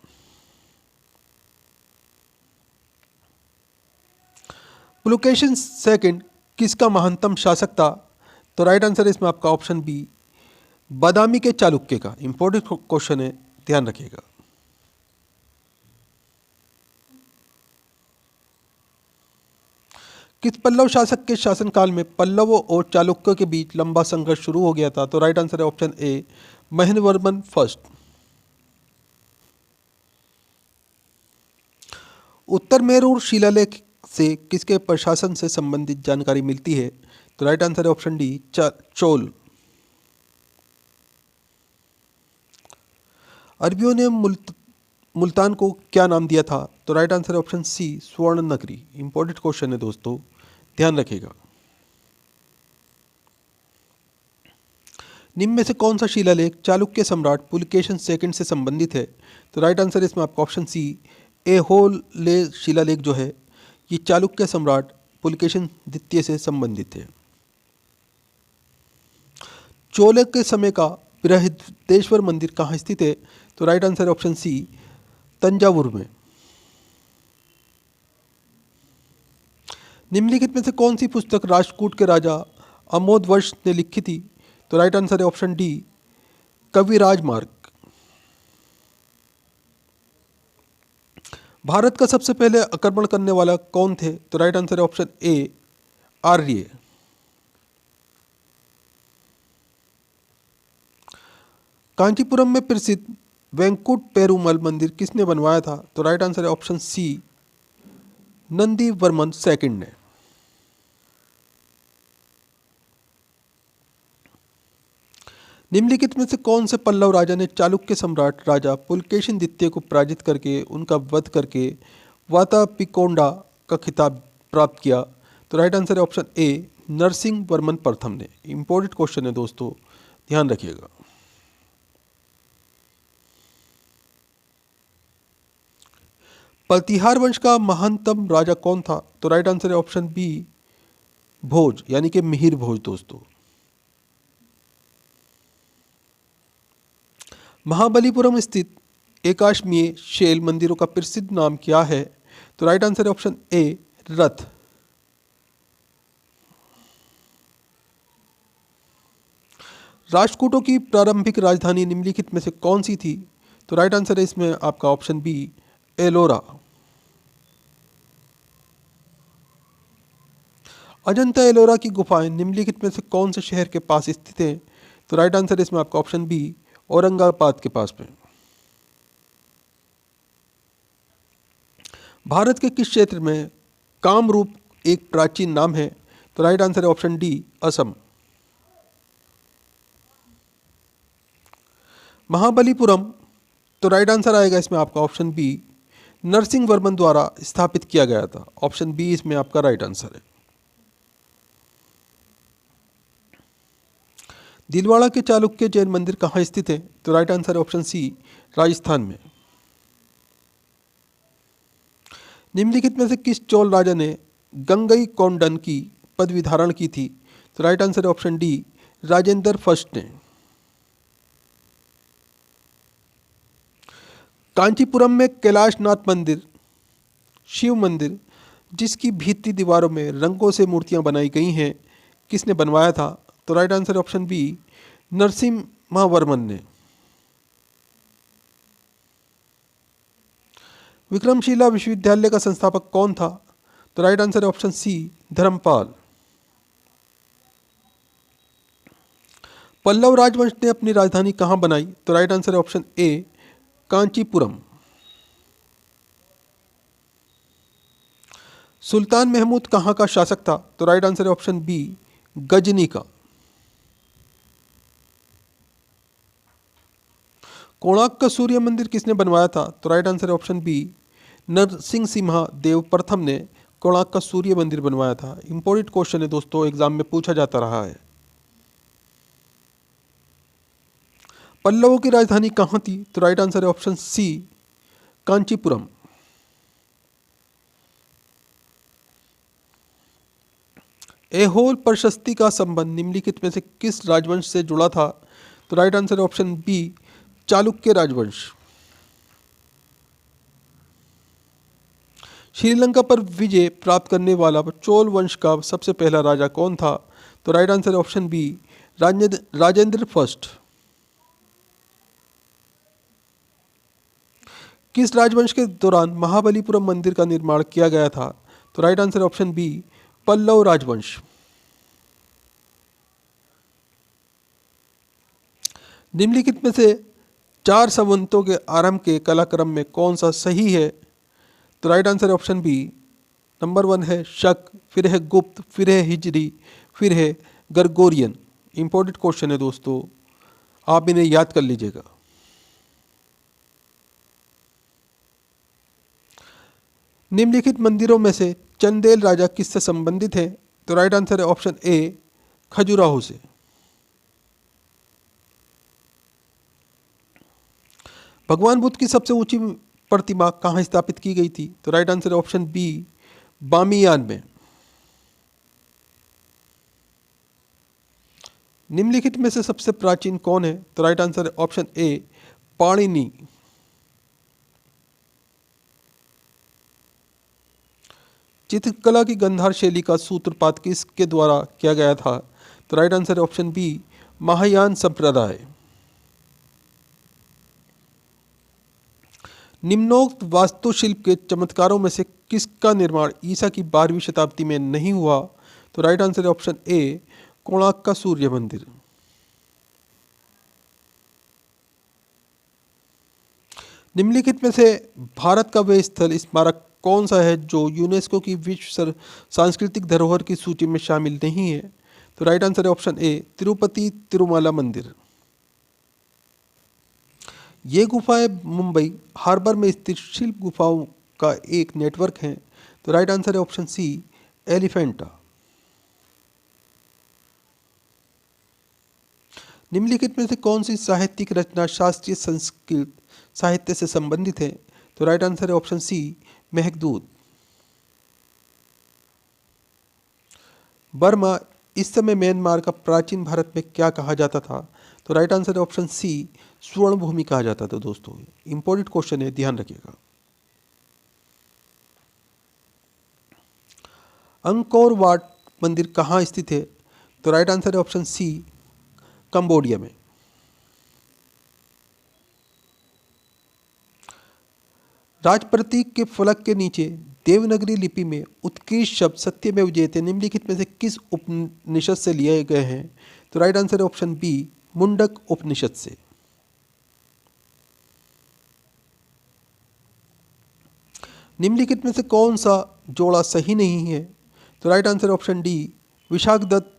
Pulakeshin second किसका महानतम शासक था? तो राइट आंसर है इसमें आपका ऑप्शन बी, बादामी के चालुक्य का। इंपॉर्टेंट क्वेश्चन है, ध्यान रखिएगा। किस पल्लव शासक के शासनकाल में पल्लवों और चालुक्यों के बीच लंबा संघर्ष शुरू हो गया था? तो राइट आंसर है option A, Mahendra Varman first. Uttaramerur शिलालेख से किसके प्रशासन से संबंधित जानकारी मिलती है? तो राइट आंसर है ऑप्शन डी, चोल। अरबियों ने मुल्तान को क्या नाम दिया था? तो राइट आंसर है ऑप्शन सी, स्वर्ण नगरी। इंपॉर्टेंट क्वेश्चन है दोस्तों, ध्यान रखिएगा। निम्न में से कौन सा शिलालेख चालुक्य सम्राट पुलकेशिन सेकंड से संबंधित है? तो राइट आंसर है इसमें आपका ऑप्शन सी, ऐहोले शिलालेख जो है ये चालुक्य सम्राट पुलकेशिन द्वितीय से संबंधित है। चोल के समय का बृहदेश्वर मंदिर कहाँ स्थित है? तो राइट आंसर है ऑप्शन सी, तंजावुर में। निम्नलिखित में से कौन सी पुस्तक राष्ट्रकूट के राजा अमोधवर्ष ने लिखी थी? तो राइट आंसर है ऑप्शन डी, कविराज मार्ग। भारत का सबसे पहले आक्रमण करने वाला कौन थे? तो राइट आंसर है ऑप्शन ए, आर्य। कांचीपुरम में प्रसिद्ध वेंकुट पेरुमल मंदिर किसने बनवाया था? तो राइट आंसर है option C, Nandivarman second ने। निम्नलिखित में से कौन से पल्लव राजा ने चालुक्य सम्राट राजा पुलकेशिन द्वितीय को पराजित करके उनका वध करके वातापिकोंडा का खिताब प्राप्त किया? तो राइट आंसर है ऑप्शन ए, नरसिंह वर्मन प्रथम ने। इंपॉर्टेंट क्वेश्चन है दोस्तों, ध्यान रखिएगा। प्रतिहार वंश का महानतम राजा कौन था? तो राइट आंसर है ऑप्शन बी, भोज यानी कि मिहिर भोज दोस्तों। महाबलीपुरम स्थित एकाश्मीय शैल मंदिरों का प्रसिद्ध नाम क्या है? तो राइट आंसर है ऑप्शन ए, रथ। राष्ट्रकूटों की प्रारंभिक राजधानी निम्नलिखित में से कौन सी थी? तो राइट आंसर है इसमें आपका ऑप्शन बी, एलोरा। अजंता एलोरा की गुफाएं निम्नलिखित में से कौन से शहर के पास स्थित हैं? तो राइट आंसर है इसमें आपका ऑप्शन बी, औरंगाबाद के पास में। भारत के किस क्षेत्र में कामरूप एक प्राचीन नाम है? तो राइट आंसर है ऑप्शन डी, असम। महाबलीपुरम, तो राइट आंसर आएगा इसमें आपका ऑप्शन बी, नरसिंह वर्मन द्वारा स्थापित किया गया था। ऑप्शन बी इसमें आपका राइट आंसर है। दिलवाड़ा के चालुक्य जैन मंदिर कहाँ स्थित है? तो राइट आंसर है ऑप्शन सी, राजस्थान में। निम्नलिखित में से किस चोल राजा ने गंगई कोंडन की पदवी धारण की थी? तो राइट आंसर है ऑप्शन डी, राजेंद्र फर्स्ट ने। कांचीपुरम में कैलाशनाथ मंदिर, शिव मंदिर जिसकी भीतरी दीवारों में रंगों से मूर्तियां बनाई गई हैं, किसने बनवाया था? तो राइट आंसर है ऑप्शन बी, नरसिम्हा ने। विक्रमशिला विश्वविद्यालय का संस्थापक कौन था? तो राइट आंसर है ऑप्शन सी, धर्मपाल। पल्लव राजवंश ने अपनी राजधानी कहाँ बनाई? तो राइट आंसर है ऑप्शन ए, कांचीपुरम। सुल्तान महमूद कहाँ का शासक था? तो राइट आंसर है ऑप्शन बी, गजनी का। कोणार्क का सूर्य मंदिर किसने बनवाया था? तो राइट आंसर है ऑप्शन बी, नरसिंह सिम्हा देव प्रथम ने कोणार्क का सूर्य मंदिर बनवाया था। इंपॉर्टेंट क्वेश्चन है दोस्तों, एग्जाम में पूछा जाता रहा है। पल्लवों की राजधानी कहाँ थी? तो राइट आंसर है ऑप्शन सी, कांचीपुरम। ऐहोल प्रशस्ति का संबंध निम्नलिखित में से किस राजवंश से जुड़ा था? तो राइट आंसर है ऑप्शन बी, चालुक्य राजवंश। श्रीलंका पर विजय प्राप्त करने वाला चोल वंश का सबसे पहला राजा कौन था? तो राइट आंसर है ऑप्शन बी, राजेंद्र फर्स्ट। किस राजवंश के दौरान महाबलीपुरम मंदिर का निर्माण किया गया था? तो राइट आंसर है ऑप्शन बी, पल्लव राजवंश। निम्नलिखित में से चार संवंतों के आरंभ के कलाक्रम में कौन सा सही है? तो राइट आंसर है ऑप्शन बी, नंबर 1 है शक, फिर है गुप्त, फिर है हिजरी, फिर है गरगोरियन। इंपॉर्टेंट क्वेश्चन है दोस्तों, आप इन्हें याद कर लीजिएगा। निम्नलिखित मंदिरों में से चंदेल राजा किससे संबंधित है? तो राइट आंसर है ऑप्शन ए, खजुराहो से। भगवान बुद्ध की सबसे ऊंची प्रतिमा कहाँ स्थापित की गई थी? तो राइट आंसर है ऑप्शन बी, बामियान में। निम्नलिखित में से सबसे प्राचीन कौन है? तो राइट आंसर है ऑप्शन ए, पाणिनि। चित्रकला की गंधार शैली का सूत्रपात किसके द्वारा किया गया था? तो राइट आंसर है ऑप्शन बी, महायान संप्रदाय। निम्नोक्त वास्तुशिल्प के चमत्कारों में से किसका निर्माण ईसा की 12वीं शताब्दी में नहीं हुआ? तो राइट आंसर है ऑप्शन ए, कोणार्क का सूर्य मंदिर। निम्नलिखित में से भारत का वह स्थल स्मारक कौन सा है जो यूनेस्को की विश्व सांस्कृतिक धरोहर की सूची में शामिल नहीं है? तो राइट आंसर है ऑप्शन ए, तिरुपति तिरुमला मंदिर। ये गुफाएं मुंबई हार्बर में स्थित शिल्प गुफाओं का एक नेटवर्क है। तो राइट आंसर है ऑप्शन सी, एलिफेंटा। निम्नलिखित में से कौन सी साहित्यिक रचना शास्त्रीय संस्कृत साहित्य से संबंधित है? तो राइट आंसर है ऑप्शन सी, मेघदूत। बर्मा इस समय म्यांमार का प्राचीन भारत में क्या कहा जाता था? तो राइट आंसर है ऑप्शन सी, स्वर्ण भूमि कहा जाता था। दोस्तों इंपॉर्टेंट क्वेश्चन है, ध्यान रखिएगा। अंकोर वाट मंदिर कहाँ स्थित है? तो राइट आंसर है ऑप्शन सी, कंबोडिया में। राज प्रतीक के फलक के नीचे देवनागरी लिपि में उत्कृष्ट शब्द सत्यमेव जयते निम्नलिखित में से किस उपनिषद से लिए गए हैं? तो राइट आंसर है ऑप्शन बी, मुंडक उपनिषद से। निम्नलिखित में से कौन सा जोड़ा सही नहीं है? तो right answer option D, Vishakhadatta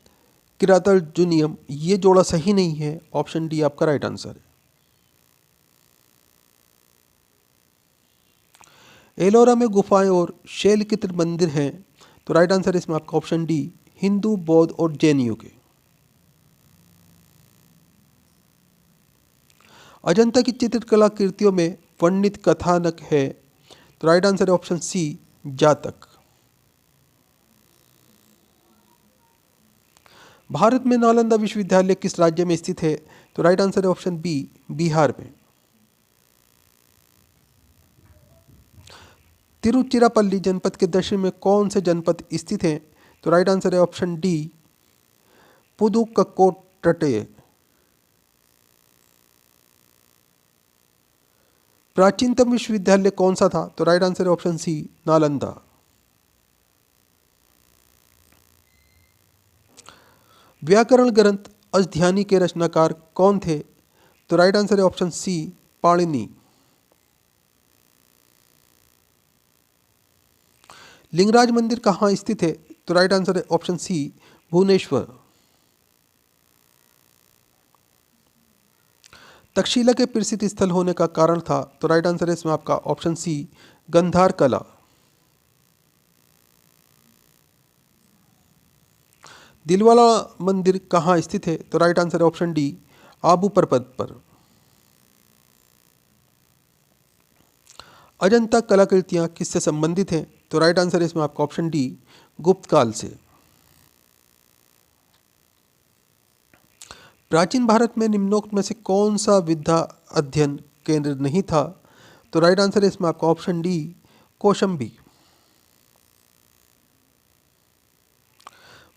Kiratarjuniyam. ये जोड़ा सही नहीं है, ऑप्शन डी आपका राइट आंसर है। एलोरा में गुफाएं और शैलचित्र मंदिर हैं। तो राइट आंसर इसमें आपका ऑप्शन डी, हिंदू, बौद्ध और जैनियों के। अजंता की चित्रकला कृतियों में वर्णित कथानक है। तो राइट आंसर है ऑप्शन सी, जातक। भारत में नालंदा विश्वविद्यालय किस राज्य में स्थित है? तो राइट आंसर है ऑप्शन बी, बिहार में। तिरुचिरापल्ली जनपद के दक्षिण में कौन से जनपद स्थित हैं? तो राइट आंसर है ऑप्शन डी, पुदुककोट्टई। प्राचीनतम विश्वविद्यालय कौन सा था? तो राइट आंसर है ऑप्शन सी, नालंदा। व्याकरण ग्रंथ अष्टध्यायी के रचनाकार कौन थे? तो राइट आंसर है ऑप्शन सी, पाणिनि। लिंगराज मंदिर कहाँ स्थित है? तो राइट आंसर है ऑप्शन सी, भुवनेश्वर। तक्षशिला के प्रसिद्ध स्थल होने का कारण था? तो राइट आंसर है इसमें आपका ऑप्शन सी, गंधार कला। दिलवाला मंदिर कहाँ स्थित है? तो राइट आंसर है ऑप्शन डी, आबू पर्वत पर। अजंता कलाकृतियाँ किससे संबंधित हैं? तो राइट आंसर है इसमें आपका ऑप्शन डी, गुप्त काल से। प्राचीन भारत में निम्नोक्त में से कौन सा विद्या अध्ययन केंद्र नहीं था? तो राइट आंसर है इसमें आपका ऑप्शन डी, कौशाम्बी।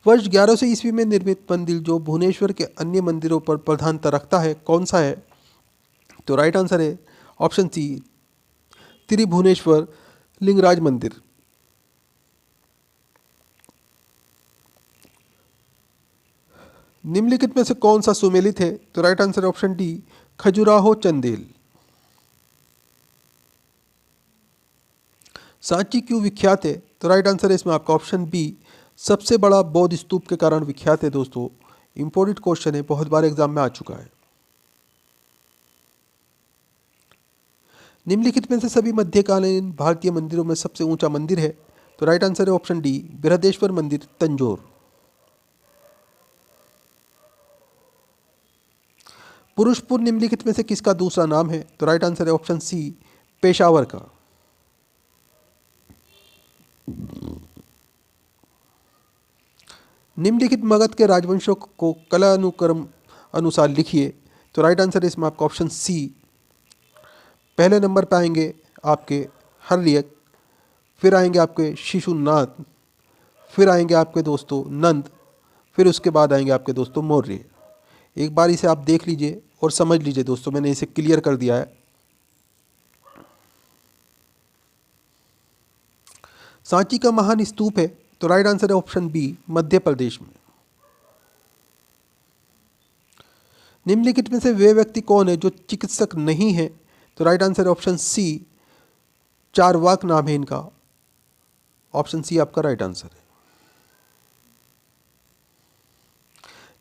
वर्ष 1100 ईस्वी में निर्मित मंदिर जो भुवनेश्वर के अन्य मंदिरों पर प्रधानता रखता है, कौन सा है? तो राइट आंसर है ऑप्शन सी, त्रिभुवनेश्वर लिंगराज मंदिर। निम्नलिखित में से कौन सा सुमेलित है? तो राइट आंसर है ऑप्शन डी, खजुराहो चंदेल। सांची क्यों विख्यात है? तो राइट आंसर है इसमें आपका ऑप्शन बी, सबसे बड़ा बौद्ध स्तूप के कारण विख्यात है। दोस्तों इंपॉर्टेंट क्वेश्चन है, बहुत बार एग्जाम में आ चुका है। निम्नलिखित में से सभी मध्यकालीन भारतीय मंदिरों में सबसे ऊंचा मंदिर है? तो राइट आंसर है ऑप्शन डी, बृहदेश्वर मंदिर, तंजौर। पुरुषपुर निम्नलिखित में से किसका दूसरा नाम है? तो राइट आंसर है ऑप्शन सी, पेशावर का। निम्नलिखित मगध के राजवंशों को कला अनुक्रम अनुसार लिखिए। तो राइट आंसर है इसमें आपका ऑप्शन सी, पहले नंबर पे आएंगे आपके हर्यक, फिर आएंगे आपके शिशुनाथ, फिर आएंगे आपके दोस्तों नंद, फिर उसके बाद आएंगे आपके दोस्तों मौर्य। एक बार इसे आप देख लीजिए और समझ लीजिए दोस्तों, मैंने इसे क्लियर कर दिया है। सांची का महान स्तूप है? तो राइट आंसर है ऑप्शन बी, मध्य प्रदेश में। निम्नलिखित में से वे व्यक्ति कौन है जो चिकित्सक नहीं है? तो राइट आंसर है ऑप्शन सी, चारवाक नाम है इनका। ऑप्शन सी आपका राइट आंसर है।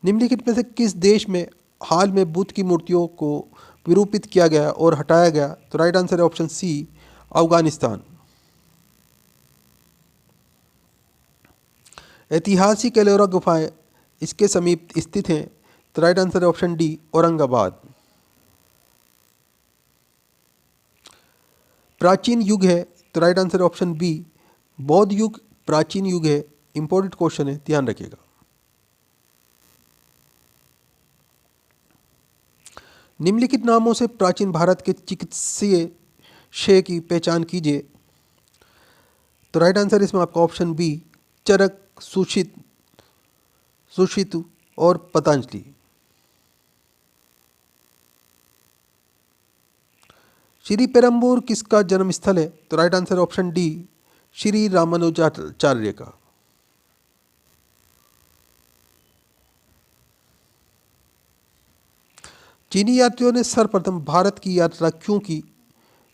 निम्नलिखित में से किस देश में हाल में बुद्ध की मूर्तियों को विरूपित किया गया और हटाया गया? तो राइट आंसर है ऑप्शन सी, अफगानिस्तान। ऐतिहासिक एलोरा गुफाएं इसके समीप स्थित हैं? तो राइट आंसर है ऑप्शन डी, औरंगाबाद। प्राचीन युग है? तो राइट आंसर है ऑप्शन बी, बौद्ध युग प्राचीन युग है। इंपॉर्टेंट क्वेश्चन है, ध्यान रखिएगा। निम्नलिखित नामों से प्राचीन भारत के चिकित्सीय शय की पहचान कीजिए। तो राइट आंसर इसमें आपका ऑप्शन बी, चरक, सुशितु और पतंजलि। श्री पेरम्बूर किसका जन्म स्थल है? तो right answer option D, Shri Ramanujacharya का। चीनी यात्रियों ने सर्वप्रथम भारत की यात्रा क्यों की?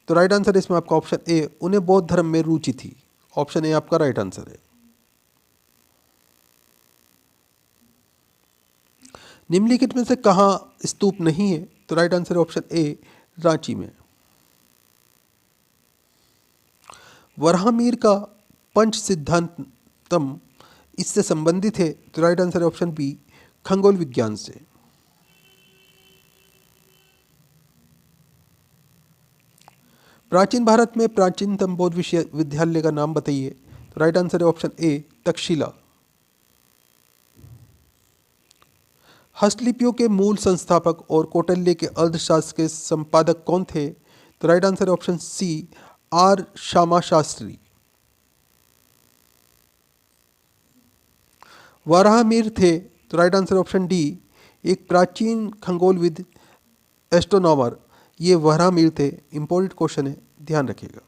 तो राइट आंसर इसमें आपका ऑप्शन ए, उन्हें बौद्ध धर्म में रुचि थी। ऑप्शन ए आपका राइट आंसर है। निम्नलिखित में से कहाँ स्तूप नहीं है? तो राइट आंसर है ऑप्शन ए, रांची में। वराहमिहिर का पंच सिद्धांतम इससे संबंधित है? तो राइट आंसर है ऑप्शन बी, खगोल विज्ञान से। प्राचीन भारत में प्राचीनतम बौद्ध विश्वविद्यालय का नाम बताइए। तो राइट आंसर है ऑप्शन ए, तक्षशिला। हस्तलिपियों के मूल संस्थापक और कौटिल्य के अर्थशास्त्र के संपादक कौन थे? तो राइट आंसर है option C, R Shyama Shastri. Varahamihira थे? तो राइट आंसर ऑप्शन डी, एक प्राचीन खगोलविद, एस्ट्रोनॉमर, ये वराहमिहिर थे। इंपॉर्टेंट क्वेश्चन है, ध्यान रखिएगा।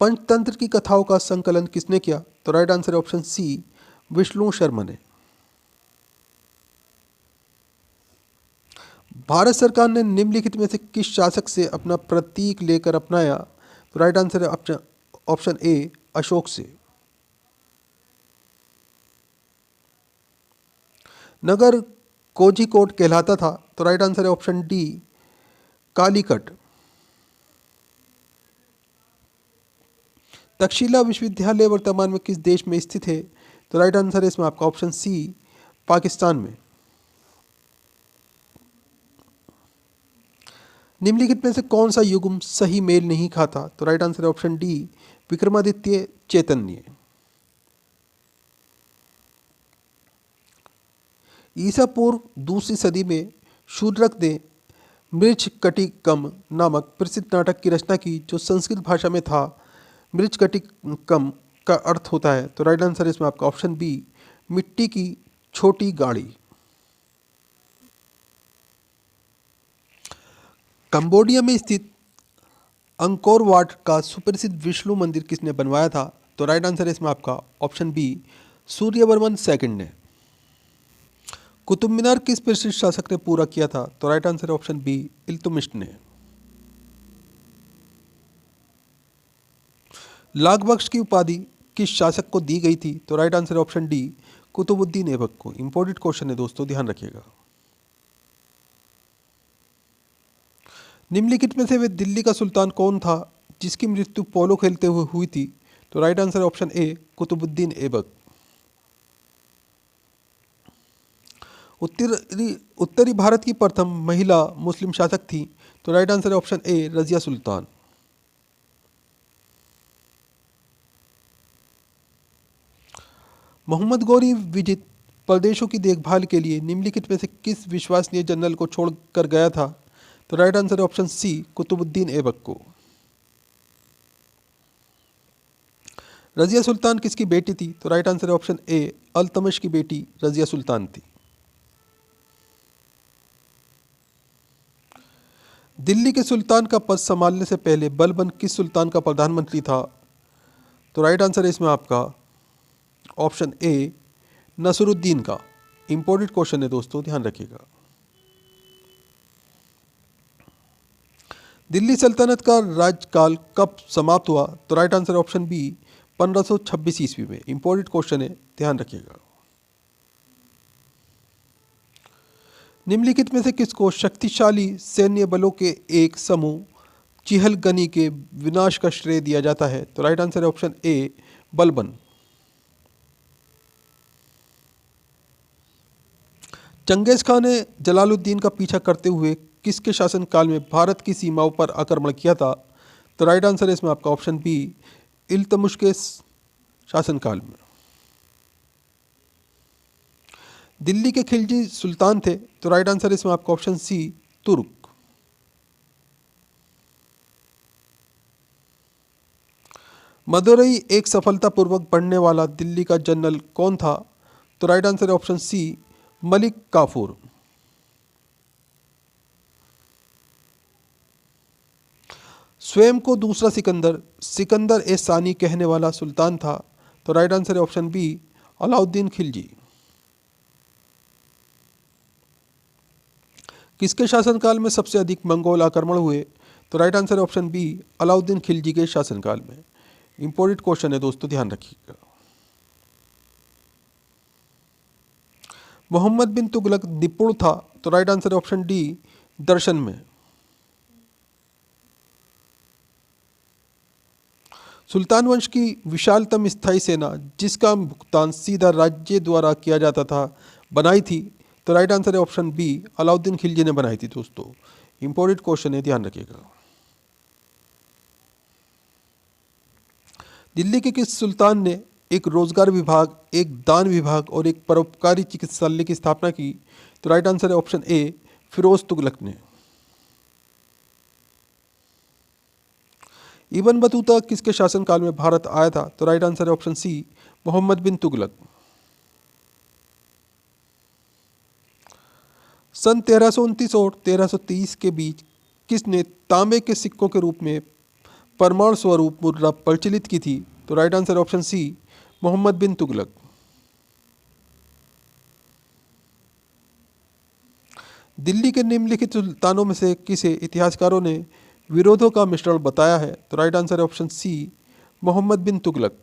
पंचतंत्र की कथाओं का संकलन किसने किया? तो राइट आंसर है ऑप्शन सी, विष्णु शर्मा ने। भारत सरकार ने निम्नलिखित में से किस शासक से अपना प्रतीक लेकर अपनाया? तो राइट आंसर है ऑप्शन ए अशोक से। नगर कोझिकोड कहलाता था? तो राइट आंसर है ऑप्शन डी कालीकट। तक्षशिला विश्वविद्यालय वर्तमान में किस देश में स्थित है? तो राइट आंसर है इसमें आपका ऑप्शन सी पाकिस्तान में। निम्नलिखित में से कौन सा युग्म सही मेल नहीं खाता? तो राइट आंसर है ऑप्शन डी विक्रमादित्य चैतन्य। ईसा पूर्व दूसरी सदी में शूद्रक ने मृच्छकटिकम नामक प्रसिद्ध नाटक की रचना की जो संस्कृत भाषा में था। मृच्छकटिकम का अर्थ होता है? तो राइट आंसर इसमें आपका ऑप्शन बी मिट्टी की छोटी गाड़ी। कंबोडिया में स्थित अंकोर वाट का सुप्रसिद्ध विष्णु मंदिर किसने बनवाया था? तो राइट आंसर है इसमें आपका ऑप्शन बी सूर्यवर्मन सेकंड ने। कुतुब मीनार किस प्रसिद्ध शासक ने पूरा किया था? तो राइट आंसर है ऑप्शन बी इल्तुतमिश ने। लाख बख्श की उपाधि किस शासक को दी गई थी? तो राइट आंसर है ऑप्शन डी कुतुबुद्दीन ऐबक को। इंपॉर्टेंट क्वेश्चन है दोस्तों, ध्यान रखिएगा। निम्नलिखित में से वे दिल्ली का सुल्तान कौन था जिसकी मृत्यु पोलो खेलते हुए हुई थी? तो राइट आंसर है ऑप्शन ए कुतुबुद्दीन ऐबक। उत्तरी भारत की प्रथम महिला मुस्लिम शासक थी? तो राइट आंसर है ऑप्शन ए रजिया सुल्तान। मोहम्मद गौरी विजित प्रदेशों की देखभाल के लिए निम्नलिखित में से किस विश्वसनीय जनरल को छोड़कर गया था? तो राइट आंसर है ऑप्शन सी कुतुबुद्दीन ऐबक को। रजिया सुल्तान किसकी बेटी थी? तो राइट आंसर है ऑप्शन ए अल्तमिश की बेटी रजिया सुल्तान थी। दिल्ली के सुल्तान का पद संभालने से पहले बलबन किस सुल्तान का प्रधानमंत्री था? तो राइट आंसर है इसमें आपका ऑप्शन ए नसरुद्दीन का। इंपॉर्टेंट क्वेश्चन है दोस्तों, ध्यान रखिएगा। दिल्ली सल्तनत का राज्यकाल कब समाप्त हुआ? तो राइट आंसर ऑप्शन बी 1526 ईस्वी में। इंपॉर्टेंट क्वेश्चन है, ध्यान रखिएगा। निम्नलिखित में से किसको शक्तिशाली सैन्य बलों के एक समूह चिहलगनी के विनाश का श्रेय दिया जाता है? तो राइट आंसर है option A Balban. Genghis Khan ने जलालुद्दीन का पीछा करते हुए किसके शासनकाल में भारत की सीमाओं पर आक्रमण किया था? तो राइट आंसर है इसमें आपका ऑप्शन बी इल्तुतमिश के शासनकाल में। दिल्ली के खिलजी सुल्तान थे? तो राइट आंसर इसमें आपका ऑप्शन सी तुर्क। मदुरई एक सफलतापूर्वक बढ़ने वाला दिल्ली का जनरल कौन था? तो राइट आंसर है ऑप्शन सी मलिक काफूर। स्वयं को दूसरा सिकंदर सिकंदर ए सानी कहने वाला सुल्तान था? तो राइट आंसर है ऑप्शन बी अलाउद्दीन खिलजी। किसके शासनकाल में सबसे अधिक मंगोल आक्रमण हुए? तो राइट आंसर है ऑप्शन बी अलाउद्दीन खिलजी के शासनकाल में। इंपॉर्टेंट क्वेश्चन है दोस्तों, ध्यान रखिएगा। मोहम्मद बिन तुगलक निपुण था? तो राइट आंसर है ऑप्शन डी दर्शन में। सुल्तान वंश की विशालतम स्थायी सेना जिसका भुगतान सीधा राज्य द्वारा किया जाता था बनाई थी? तो राइट आंसर है ऑप्शन बी अलाउद्दीन खिलजी ने बनाई थी दोस्तों। इंपॉर्टेंट क्वेश्चन है, ध्यान रखिएगा। दिल्ली के किस सुल्तान ने एक रोजगार विभाग, एक दान विभाग और एक परोपकारी चिकित्सालय की स्थापना की? तो राइट आंसर है ऑप्शन ए फिरोज तुगलक ने। इब्न बतूता किसके शासनकाल में भारत आया था? तो राइट आंसर है ऑप्शन सी मोहम्मद बिन तुगलक। सन 1329 और 1330 के बीच किसने तांबे के सिक्कों के रूप में परमाणु स्वरूप मुद्रा प्रचलित की थी? तो right answer option C Mohammad bin Tughlaq. Delhi के निम्नलिखित सुल्तानों में से किसे इतिहासकारों ने विरोधों का मिश्रण बताया है? तो राइट आंसर है ऑप्शन सी, मोहम्मद बिन तुगलक।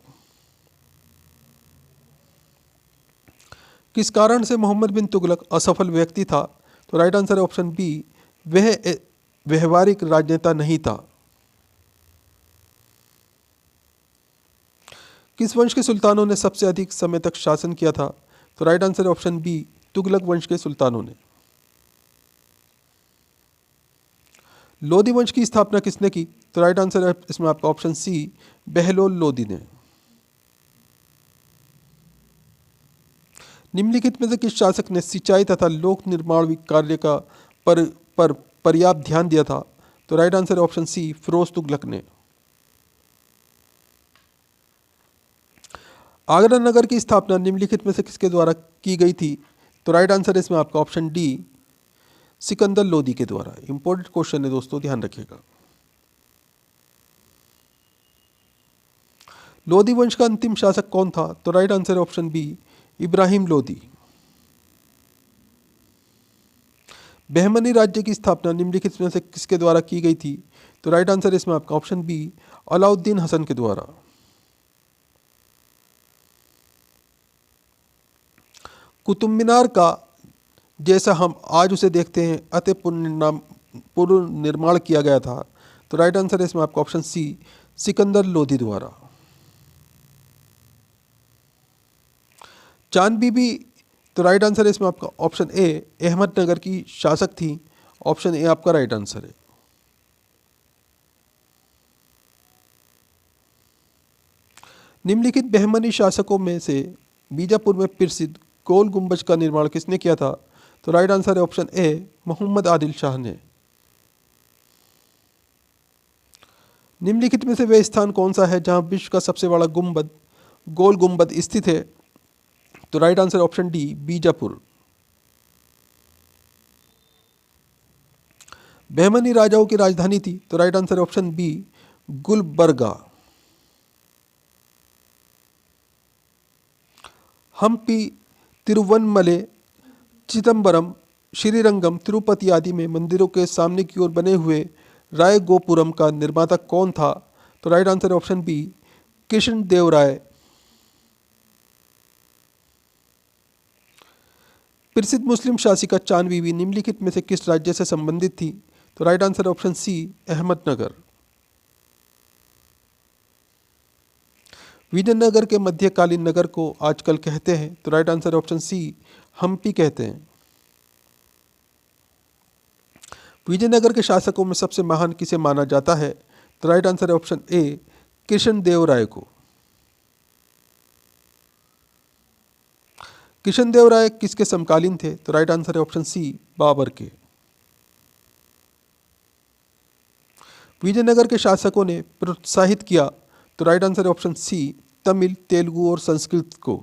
किस कारण से मोहम्मद बिन तुगलक असफल व्यक्ति था? तो राइट आंसर है ऑप्शन बी, वह व्यवहारिक राजनेता नहीं था। किस वंश के सुल्तानों ने सबसे अधिक समय तक शासन किया था? तो राइट आंसर है ऑप्शन बी, तुगलक वंश के सुल्तानों ने। लोदी वंश की स्थापना किसने की? तो राइट आंसर है इसमें आपका ऑप्शन सी, बहलोल लोदी ने। निम्नलिखित में से किस शासक ने सिंचाई तथा लोक निर्माण कार्य का पर पर्याप्त ध्यान दिया था? तो राइट आंसर है ऑप्शन सी, फिरोज तुगलक ने। आगरा नगर की स्थापना निम्नलिखित में से किसके द्वारा की गई थी? तो राइट आंसर है इसमें आपका ऑप्शन डी, सिकंदर लोदी के द्वारा। इंपॉर्टेंट क्वेश्चन है दोस्तों, ध्यान रखिएगा। लोदी वंश का अंतिम शासक कौन था? तो राइट आंसर है ऑप्शन बी, इब्राहिम लोदी। बहमनी राज्य की स्थापना निम्नलिखित में से किसके द्वारा की गई थी? तो राइट आंसर है इसमें आपका ऑप्शन बी, अलाउद्दीन हसन के द्वारा। कुतुब मीनार का जैसा हम आज उसे देखते हैं अति पुनर्निर्माण किया गया था? तो राइट आंसर है इसमें आपका ऑप्शन सी, सिकंदर लोदी द्वारा। चांद बीबी, तो राइट आंसर है इसमें आपका ऑप्शन ए, अहमदनगर की शासक थी। ऑप्शन ए आपका राइट आंसर है। निम्नलिखित बहमनी शासकों में से बीजापुर में प्रसिद्ध गोल गुंबज का निर्माण किसने किया था? तो राइट आंसर है ऑप्शन ए, मोहम्मद आदिल शाह ने। निम्नलिखित में से वह स्थान कौन सा है जहां विश्व का सबसे बड़ा गुंबद गोल गुंबद स्थित है? तो right answer option D, Bijapur. Bahmani राजाओं की राजधानी थी? तो right answer option B, Gulbarga. Hampi, Tiruvannamalai, Chidambaram, Srirangam, Tirupati आदि में मंदिरों के सामने की ओर बने हुए राय गोपुरम का निर्माता कौन था? तो right answer option B, Krishna Deva Raya. प्रसिद्ध मुस्लिम शासिका चांद बीबी निम्नलिखित में से किस राज्य से संबंधित थी? तो right answer option C, Ahmednagar. Vijayanagar के मध्यकालीन नगर को आजकल कहते हैं? तो right answer option C, Hampi कहते हैं। विजयनगर के शासकों में सबसे महान किसे माना जाता है? तो राइट आंसर है ऑप्शन ए, कृष्ण देव राय को। कृष्ण देव राय किसके समकालीन थे? तो राइट आंसर है ऑप्शन सी, बाबर के। विजयनगर के शासकों ने प्रोत्साहित किया? तो राइट आंसर है ऑप्शन सी, तमिल, तेलुगु और संस्कृत को।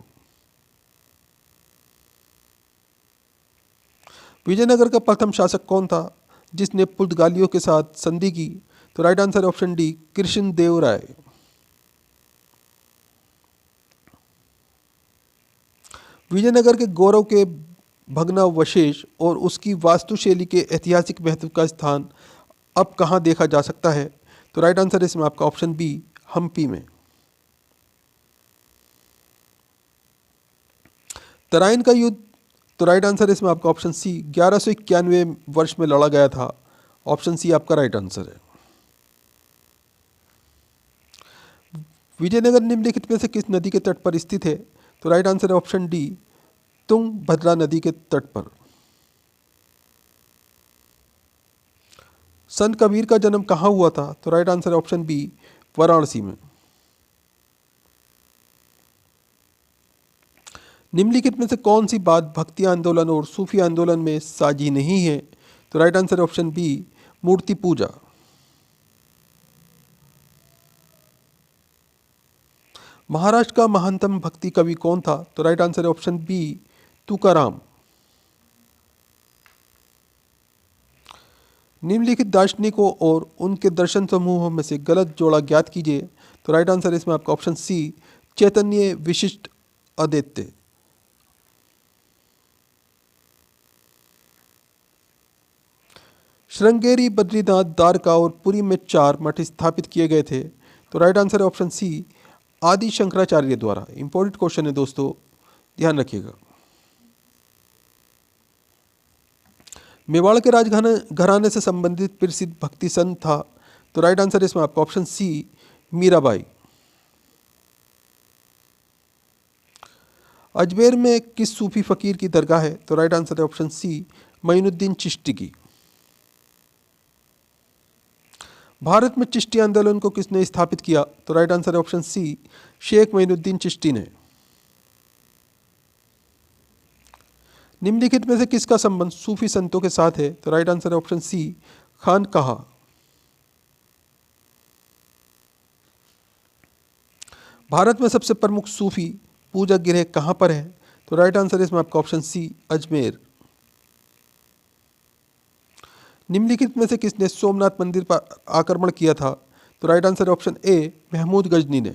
विजयनगर का प्रथम शासक कौन था जिसने पुर्तगालियों के साथ संधि की? तो right answer option D, Krishna Deva Raya. Vijayanagar के गौरव के भग्नावशेष और उसकी वास्तुशैली के ऐतिहासिक महत्व का स्थान अब कहाँ देखा जा सकता है? तो राइट आंसर है इसमें आपका ऑप्शन बी, हम्पी में। तराइन का युद्ध, तो राइट आंसर है इसमें आपका ऑप्शन सी, 1191 वर्ष में लड़ा गया था। ऑप्शन सी आपका राइट आंसर है। विजयनगर निम्नलिखित में से किस नदी के तट पर स्थित है? तो राइट आंसर है ऑप्शन डी, तुंगभद्रा नदी के तट पर। संत कबीर का जन्म कहाँ हुआ था? तो राइट आंसर है ऑप्शन बी, वाराणसी में। निम्नलिखित में से कौन सी बात भक्ति आंदोलन और सूफी आंदोलन में साझी नहीं है? तो राइट आंसर है ऑप्शन बी, मूर्ति पूजा। महाराष्ट्र का महानतम भक्ति कवि कौन था? तो राइट आंसर है ऑप्शन बी, तुकाराम। निम्नलिखित दार्शनिकों और उनके दर्शन समूहों में से गलत जोड़ा ज्ञात कीजिए। तो राइट आंसर है इसमें आपका ऑप्शन सी, चैतन्य विशिष्ट अद्वैत। श्रृंगेरी, बद्रीनाथ, द्वारका और पुरी में 4 मठ स्थापित किए गए थे। तो राइट आंसर है ऑप्शन सी, आदि शंकराचार्य द्वारा। इंपॉर्टेंट क्वेश्चन है दोस्तों, ध्यान रखिएगा। मेवाड़ के राजघराने से संबंधित प्रसिद्ध भक्ति संत था। तो राइट आंसर है इसमें आपका ऑप्शन सी, मीराबाई। अजमेर में किस सूफी फकीर की दरगाह है? तो राइट आंसर है ऑप्शन सी, मोइनुद्दीन चिश्ती की। भारत में चिश्ती आंदोलन को किसने स्थापित किया? तो राइट आंसर है ऑप्शन सी, शेख मोइनुद्दीन चिश्ती ने। निम्नलिखित में से किसका संबंध सूफी संतों के साथ है? तो राइट आंसर है ऑप्शन सी, खानकाहा। भारत में सबसे प्रमुख सूफी पूजा गृह कहाँ पर है? तो राइट आंसर है इसमें आपका ऑप्शन सी, अजमेर। निम्नलिखित में से किसने सोमनाथ मंदिर पर आक्रमण किया था? तो राइट आंसर है ऑप्शन ए, महमूद गजनी ने।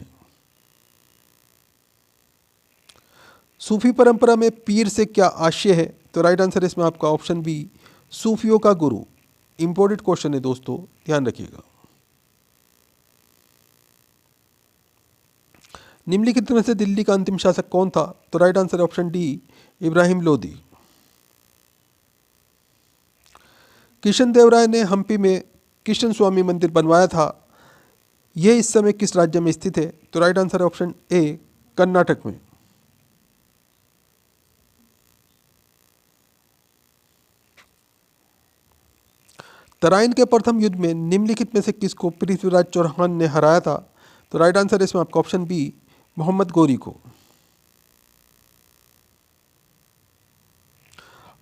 सूफी परंपरा में पीर से क्या आशय है? तो राइट आंसर है इसमें आपका ऑप्शन बी, सूफियों का गुरु। इंपॉर्टेंट क्वेश्चन है दोस्तों, ध्यान रखिएगा। निम्नलिखित में से दिल्ली का अंतिम शासक कौन था? तो राइट आंसर है ऑप्शन डी, इब्राहिम लोदी। कृष्ण देव राय ने हम्पी में कृष्ण स्वामी मंदिर बनवाया था। यह इस समय किस राज्य में स्थित है? तो राइट आंसर है ऑप्शन ए, कर्नाटक में। तराइन के प्रथम युद्ध में निम्नलिखित में से किसको पृथ्वीराज चौहान ने हराया था? तो राइट आंसर है इसमें आपका ऑप्शन बी, मोहम्मद गौरी को।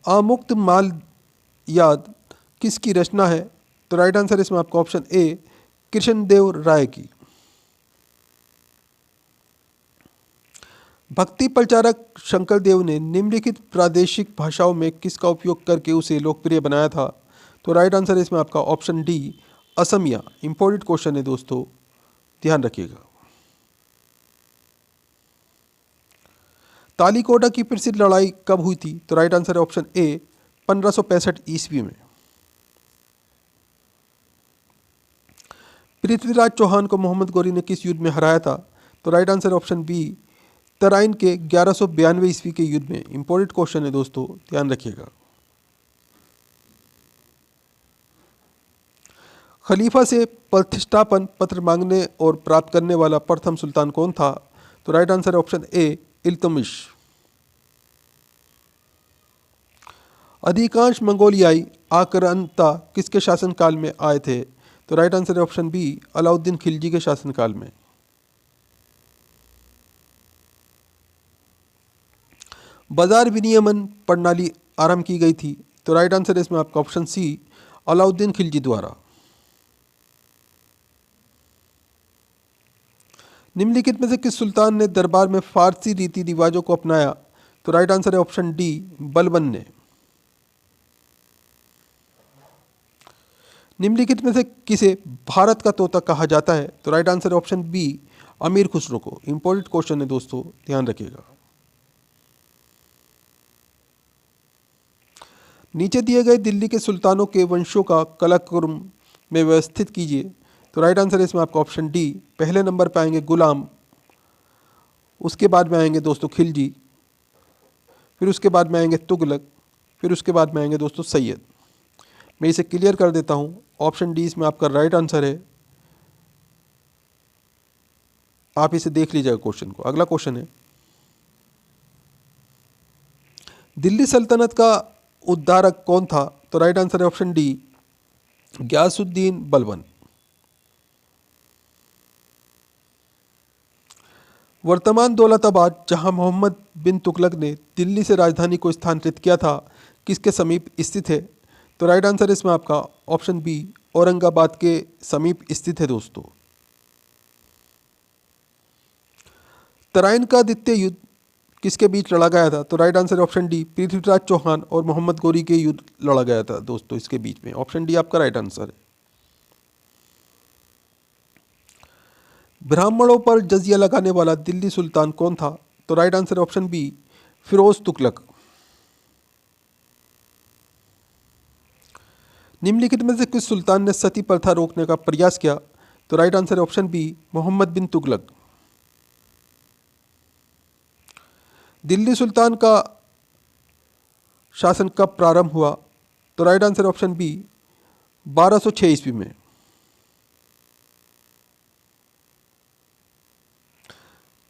आमुक्त माल याद किसकी रचना है? तो राइट आंसर इसमें आपका ऑप्शन ए, कृष्णदेव राय की। भक्ति प्रचारक शंकर देव ने निम्नलिखित प्रादेशिक भाषाओं में किसका उपयोग करके उसे लोकप्रिय बनाया था? तो राइट आंसर इसमें आपका option D, Asamiya. Important question है दोस्तों, ध्यान रखिएगा। तालीकोटा की प्रसिद्ध लड़ाई कब हुई थी? तो राइट आंसर है ऑप्शन ए, 1565 ईस्वी में। पृथ्वीराज चौहान को मोहम्मद गौरी ने किस युद्ध में हराया था? तो right answer option B, Tarain के 1192 ईस्वी के युद्ध में। इंपॉर्टेंट क्वेश्चन है दोस्तों, ध्यान रखिएगा। खलीफा से प्रतिष्ठापन पत्र मांगने और प्राप्त करने वाला प्रथम सुल्तान कौन था? तो राइट आंसर है ऑप्शन ए, इल्तुतमिश। अधिकांश मंगोलियाई आक्रांता किसके शासनकाल में आए थे? तो राइट आंसर है ऑप्शन बी, अलाउद्दीन खिलजी के शासनकाल में। बाजार विनियमन प्रणाली आरंभ की गई थी। तो राइट आंसर है इसमें आपका ऑप्शन सी, अलाउद्दीन खिलजी द्वारा। निम्नलिखित में से किस सुल्तान ने दरबार में फारसी रीति रिवाजों को अपनाया? तो राइट आंसर है ऑप्शन डी, बलबन ने। निम्नलिखित में से किसे भारत का तोता कहा जाता है? तो राइट आंसर है ऑप्शन बी, अमीर खुसरो को। इंपॉर्टेंट क्वेश्चन है दोस्तों, ध्यान रखिएगा। नीचे दिए गए दिल्ली के सुल्तानों के वंशों का कालक्रम में व्यवस्थित कीजिए। तो राइट आंसर है इसमें आपका ऑप्शन डी, पहले नंबर पे आएंगे गुलाम, उसके बाद में आएंगे दोस्तों खिलजी, फिर उसके बाद में आएंगे तुगलक, फिर उसके बाद में आएंगे दोस्तों सैयद। मैं इसे क्लियर कर देता हूँ, ऑप्शन डी इसमें आपका राइट आंसर है। आप इसे देख लीजिएगा क्वेश्चन को। अगला क्वेश्चन है, दिल्ली सल्तनत का उद्धारक कौन था? तो राइट आंसर है ऑप्शन डी, गयासुद्दीन बलबन। वर्तमान दौलताबाद, जहां मोहम्मद बिन तुगलक ने दिल्ली से राजधानी को स्थानांतरित किया था, किसके समीप स्थित है? तो राइट आंसर इसमें आपका ऑप्शन बी, औरंगाबाद के समीप स्थित है दोस्तों। तराइन का द्वितीय युद्ध किसके बीच लड़ा गया था? तो right answer option D, Prithviraj Chauhan और मोहम्मद गौरी के युद्ध लड़ा गया था दोस्तों इसके बीच में। ऑप्शन डी आपका राइट आंसर है। ब्राह्मणों पर जजिया लगाने वाला दिल्ली सुल्तान कौन था? तो right answer option B, Firoz Tughlaq. निम्नलिखित में से किस सुल्तान ने सती प्रथा रोकने का प्रयास किया? तो राइट आंसर है ऑप्शन बी, मोहम्मद बिन तुगलक। दिल्ली सुल्तान का शासन कब प्रारंभ हुआ? तो राइट आंसर ऑप्शन बी, 1206 ईस्वी में।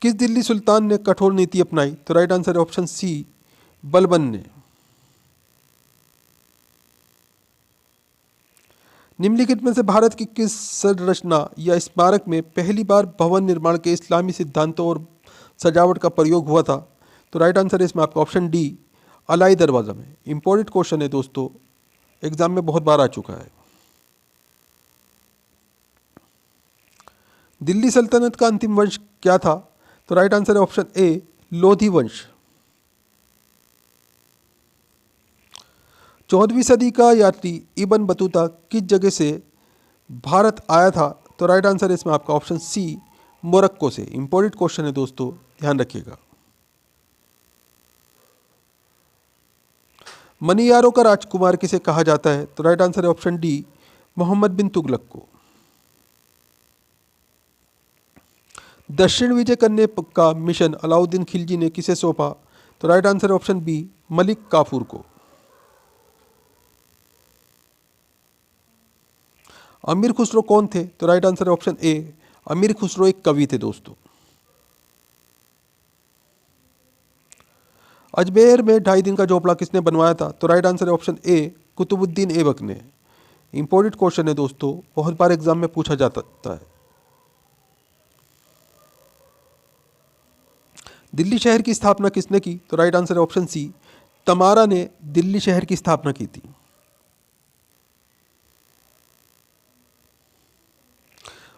किस दिल्ली सुल्तान ने कठोर नीति अपनाई? तो राइट आंसर है ऑप्शन सी, बलबन ने। निम्नलिखित में से भारत की किस संरचना या स्मारक में पहली बार भवन निर्माण के इस्लामी सिद्धांतों और सजावट का प्रयोग हुआ था? तो राइट आंसर है इसमें आपका ऑप्शन डी, अलाई दरवाज़ा में। इंपॉर्टेंट क्वेश्चन है दोस्तों, एग्जाम में बहुत बार आ चुका है। दिल्ली सल्तनत का अंतिम वंश क्या था? तो राइट आंसर है ऑप्शन ए, लोधी वंश। 14वीं सदी का यात्री इब्न बतूता किस जगह से भारत आया था? तो राइट आंसर है इसमें आपका ऑप्शन सी, मोरक्को से। इंपॉर्टेंट क्वेश्चन है दोस्तों, ध्यान रखिएगा। मनियारों का राजकुमार किसे कहा जाता है? तो राइट आंसर है ऑप्शन डी, मोहम्मद बिन तुगलक को। दक्षिण विजय करने का मिशन अलाउद्दीन खिलजी ने किसे सौंपा? तो राइट आंसर है ऑप्शन बी, मलिक काफूर को। अमीर खुसरो कौन थे? तो राइट आंसर है ऑप्शन ए, अमीर खुसरो एक कवि थे दोस्तों। अजमेर में 2.5 दिन का झोपड़ा किसने बनवाया था? तो राइट आंसर है ऑप्शन ए, कुतुबुद्दीन ऐबक ने। इंपॉर्टेंट क्वेश्चन है दोस्तों, बहुत बार एग्जाम में पूछा जाता है। दिल्ली शहर की स्थापना किसने की? तो राइट आंसर है ऑप्शन सी, तमारा ने दिल्ली शहर की स्थापना की थी।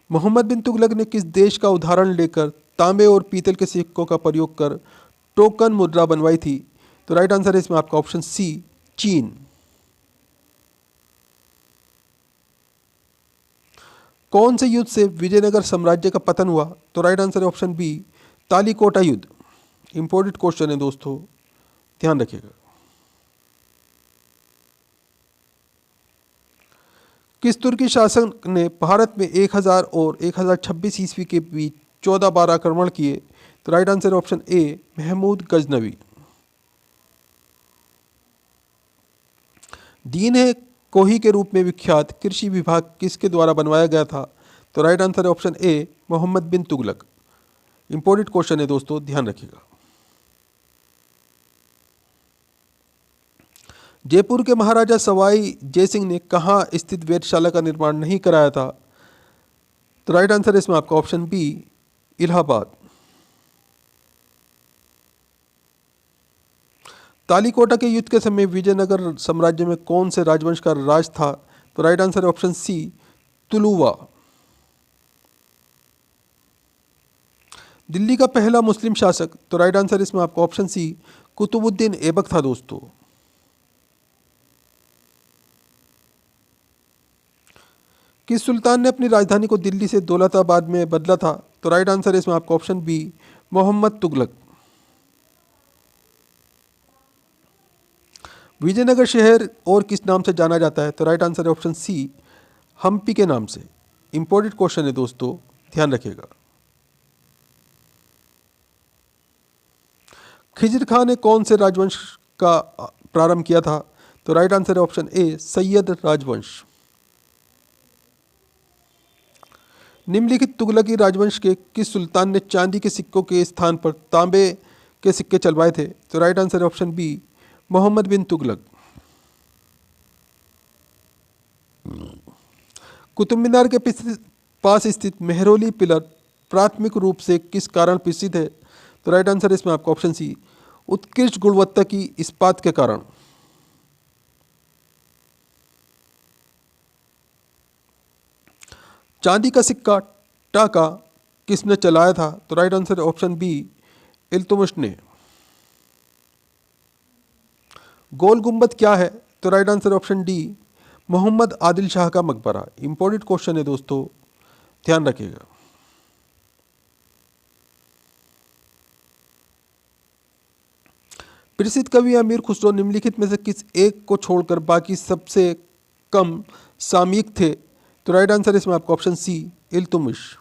मोहम्मद बिन तुगलक ने किस देश का उदाहरण लेकर तांबे और पीतल के सिक्कों का प्रयोग कर टोकन मुद्रा बनवाई थी? तो राइट आंसर है इसमें आपका ऑप्शन सी, चीन। कौन से युद्ध से विजयनगर साम्राज्य का पतन हुआ? तो राइट आंसर है ऑप्शन बी, तालीकोटा युद्ध। इंपॉर्टेंट क्वेश्चन है दोस्तों, ध्यान रखिएगा। किस तुर्की शासक ने भारत में 1000 और 1026 ईस्वी के बीच 14 बार आक्रमण किए? तो right answer option A, Mahmud Ghaznavi. दीन है कोही के रूप में विख्यात कृषि विभाग किसके द्वारा बनवाया गया था? तो राइट आंसर है option A, Mohammad bin Tughlaq. Important question है दोस्तों, ध्यान रखिएगा। जयपुर के महाराजा सवाई जयसिंह ने कहाँ स्थित वेधशाला का निर्माण नहीं कराया था? तो राइट आंसर है इसमें आपका ऑप्शन बी, इलाहाबाद। तालीकोटा के युद्ध के समय विजयनगर साम्राज्य में कौन से राजवंश का राज था? तो राइट आंसर है ऑप्शन सी, तुलुवा। दिल्ली का पहला मुस्लिम शासक? तो राइट आंसर इसमें आपका ऑप्शन सी, कुतुबुद्दीन ऐबक था दोस्तों। किस सुल्तान ने अपनी राजधानी को दिल्ली से दौलताबाद में बदला था? तो राइट आंसर है इसमें आपका ऑप्शन बी, मोहम्मद तुगलक। विजयनगर शहर और किस नाम से जाना जाता है? तो राइट आंसर है ऑप्शन सी, हम्पी के नाम से। इंपॉर्टेंट क्वेश्चन है दोस्तों, ध्यान रखिएगा। खिजर खान ने कौन से राजवंश का प्रारंभ किया था? तो राइट आंसर है ऑप्शन ए, सैयद राजवंश। निम्नलिखित तुगलकी राजवंश के किस सुल्तान ने चांदी के सिक्कों के स्थान पर तांबे के सिक्के चलवाए थे? तो राइट आंसर है ऑप्शन बी, मोहम्मद बिन तुगलक। कुतुब मीनार के पास स्थित मेहरौली पिलर प्राथमिक रूप से किस कारण प्रसिद्ध है? तो राइट आंसर है इसमें आपका ऑप्शन सी, उत्कृष्ट गुणवत्ता की इस्पात के कारण। चांदी का सिक्का टाका किसने चलाया था? तो राइट आंसर है ऑप्शन बी, इल्तुतमिश ने। गोल गुंबद क्या है? तो right answer option D, Mohammad Adil Shah का मकबरा। इंपॉर्टेंट क्वेश्चन है दोस्तों, ध्यान रखिएगा। प्रसिद्ध कवि अमीर खुसरो निम्नलिखित में से किस एक को छोड़कर बाकी सबसे कम सामयिक थे? तो राइट आंसर इसमें आपका ऑप्शन सी, इल्तुतमिश।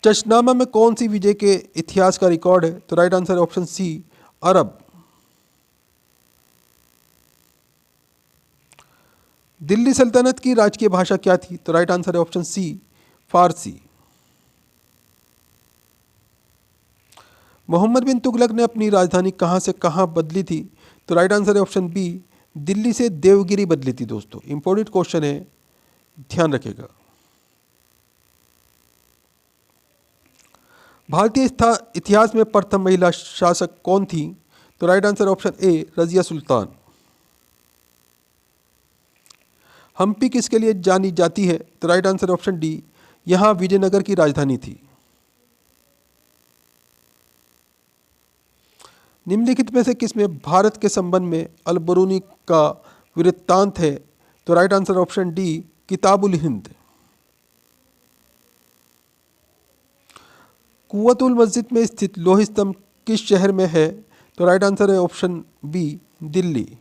चशनामा में कौन सी विजय के इतिहास का रिकॉर्ड है? तो राइट आंसर ऑप्शन सी, अरब। दिल्ली सल्तनत की राजकीय भाषा क्या थी? तो राइट आंसर है ऑप्शन सी, फारसी। मोहम्मद बिन तुगलक ने अपनी राजधानी कहाँ से कहाँ बदली थी? तो राइट आंसर है ऑप्शन बी, दिल्ली से देवगिरी बदली थी। दोस्तों इंपॉर्टेंट क्वेश्चन है, ध्यान रखिएगा। भारतीय इतिहास में प्रथम महिला शासक कौन थी? तो right answer option A, Razia Sultan. Hampi किसके लिए जानी जाती है? तो राइट आंसर ऑप्शन डी, यहां विजयनगर की राजधानी थी। निम्नलिखित में से किसमें भारत के संबंध में अल-बरूनी का वृत्तांत है? तो right answer option D, Kitabul Hind. Quwwatul मस्जिद में स्थित लोह स्तंभ किस शहर में है? तो राइट आंसर है ऑप्शन बी, दिल्ली।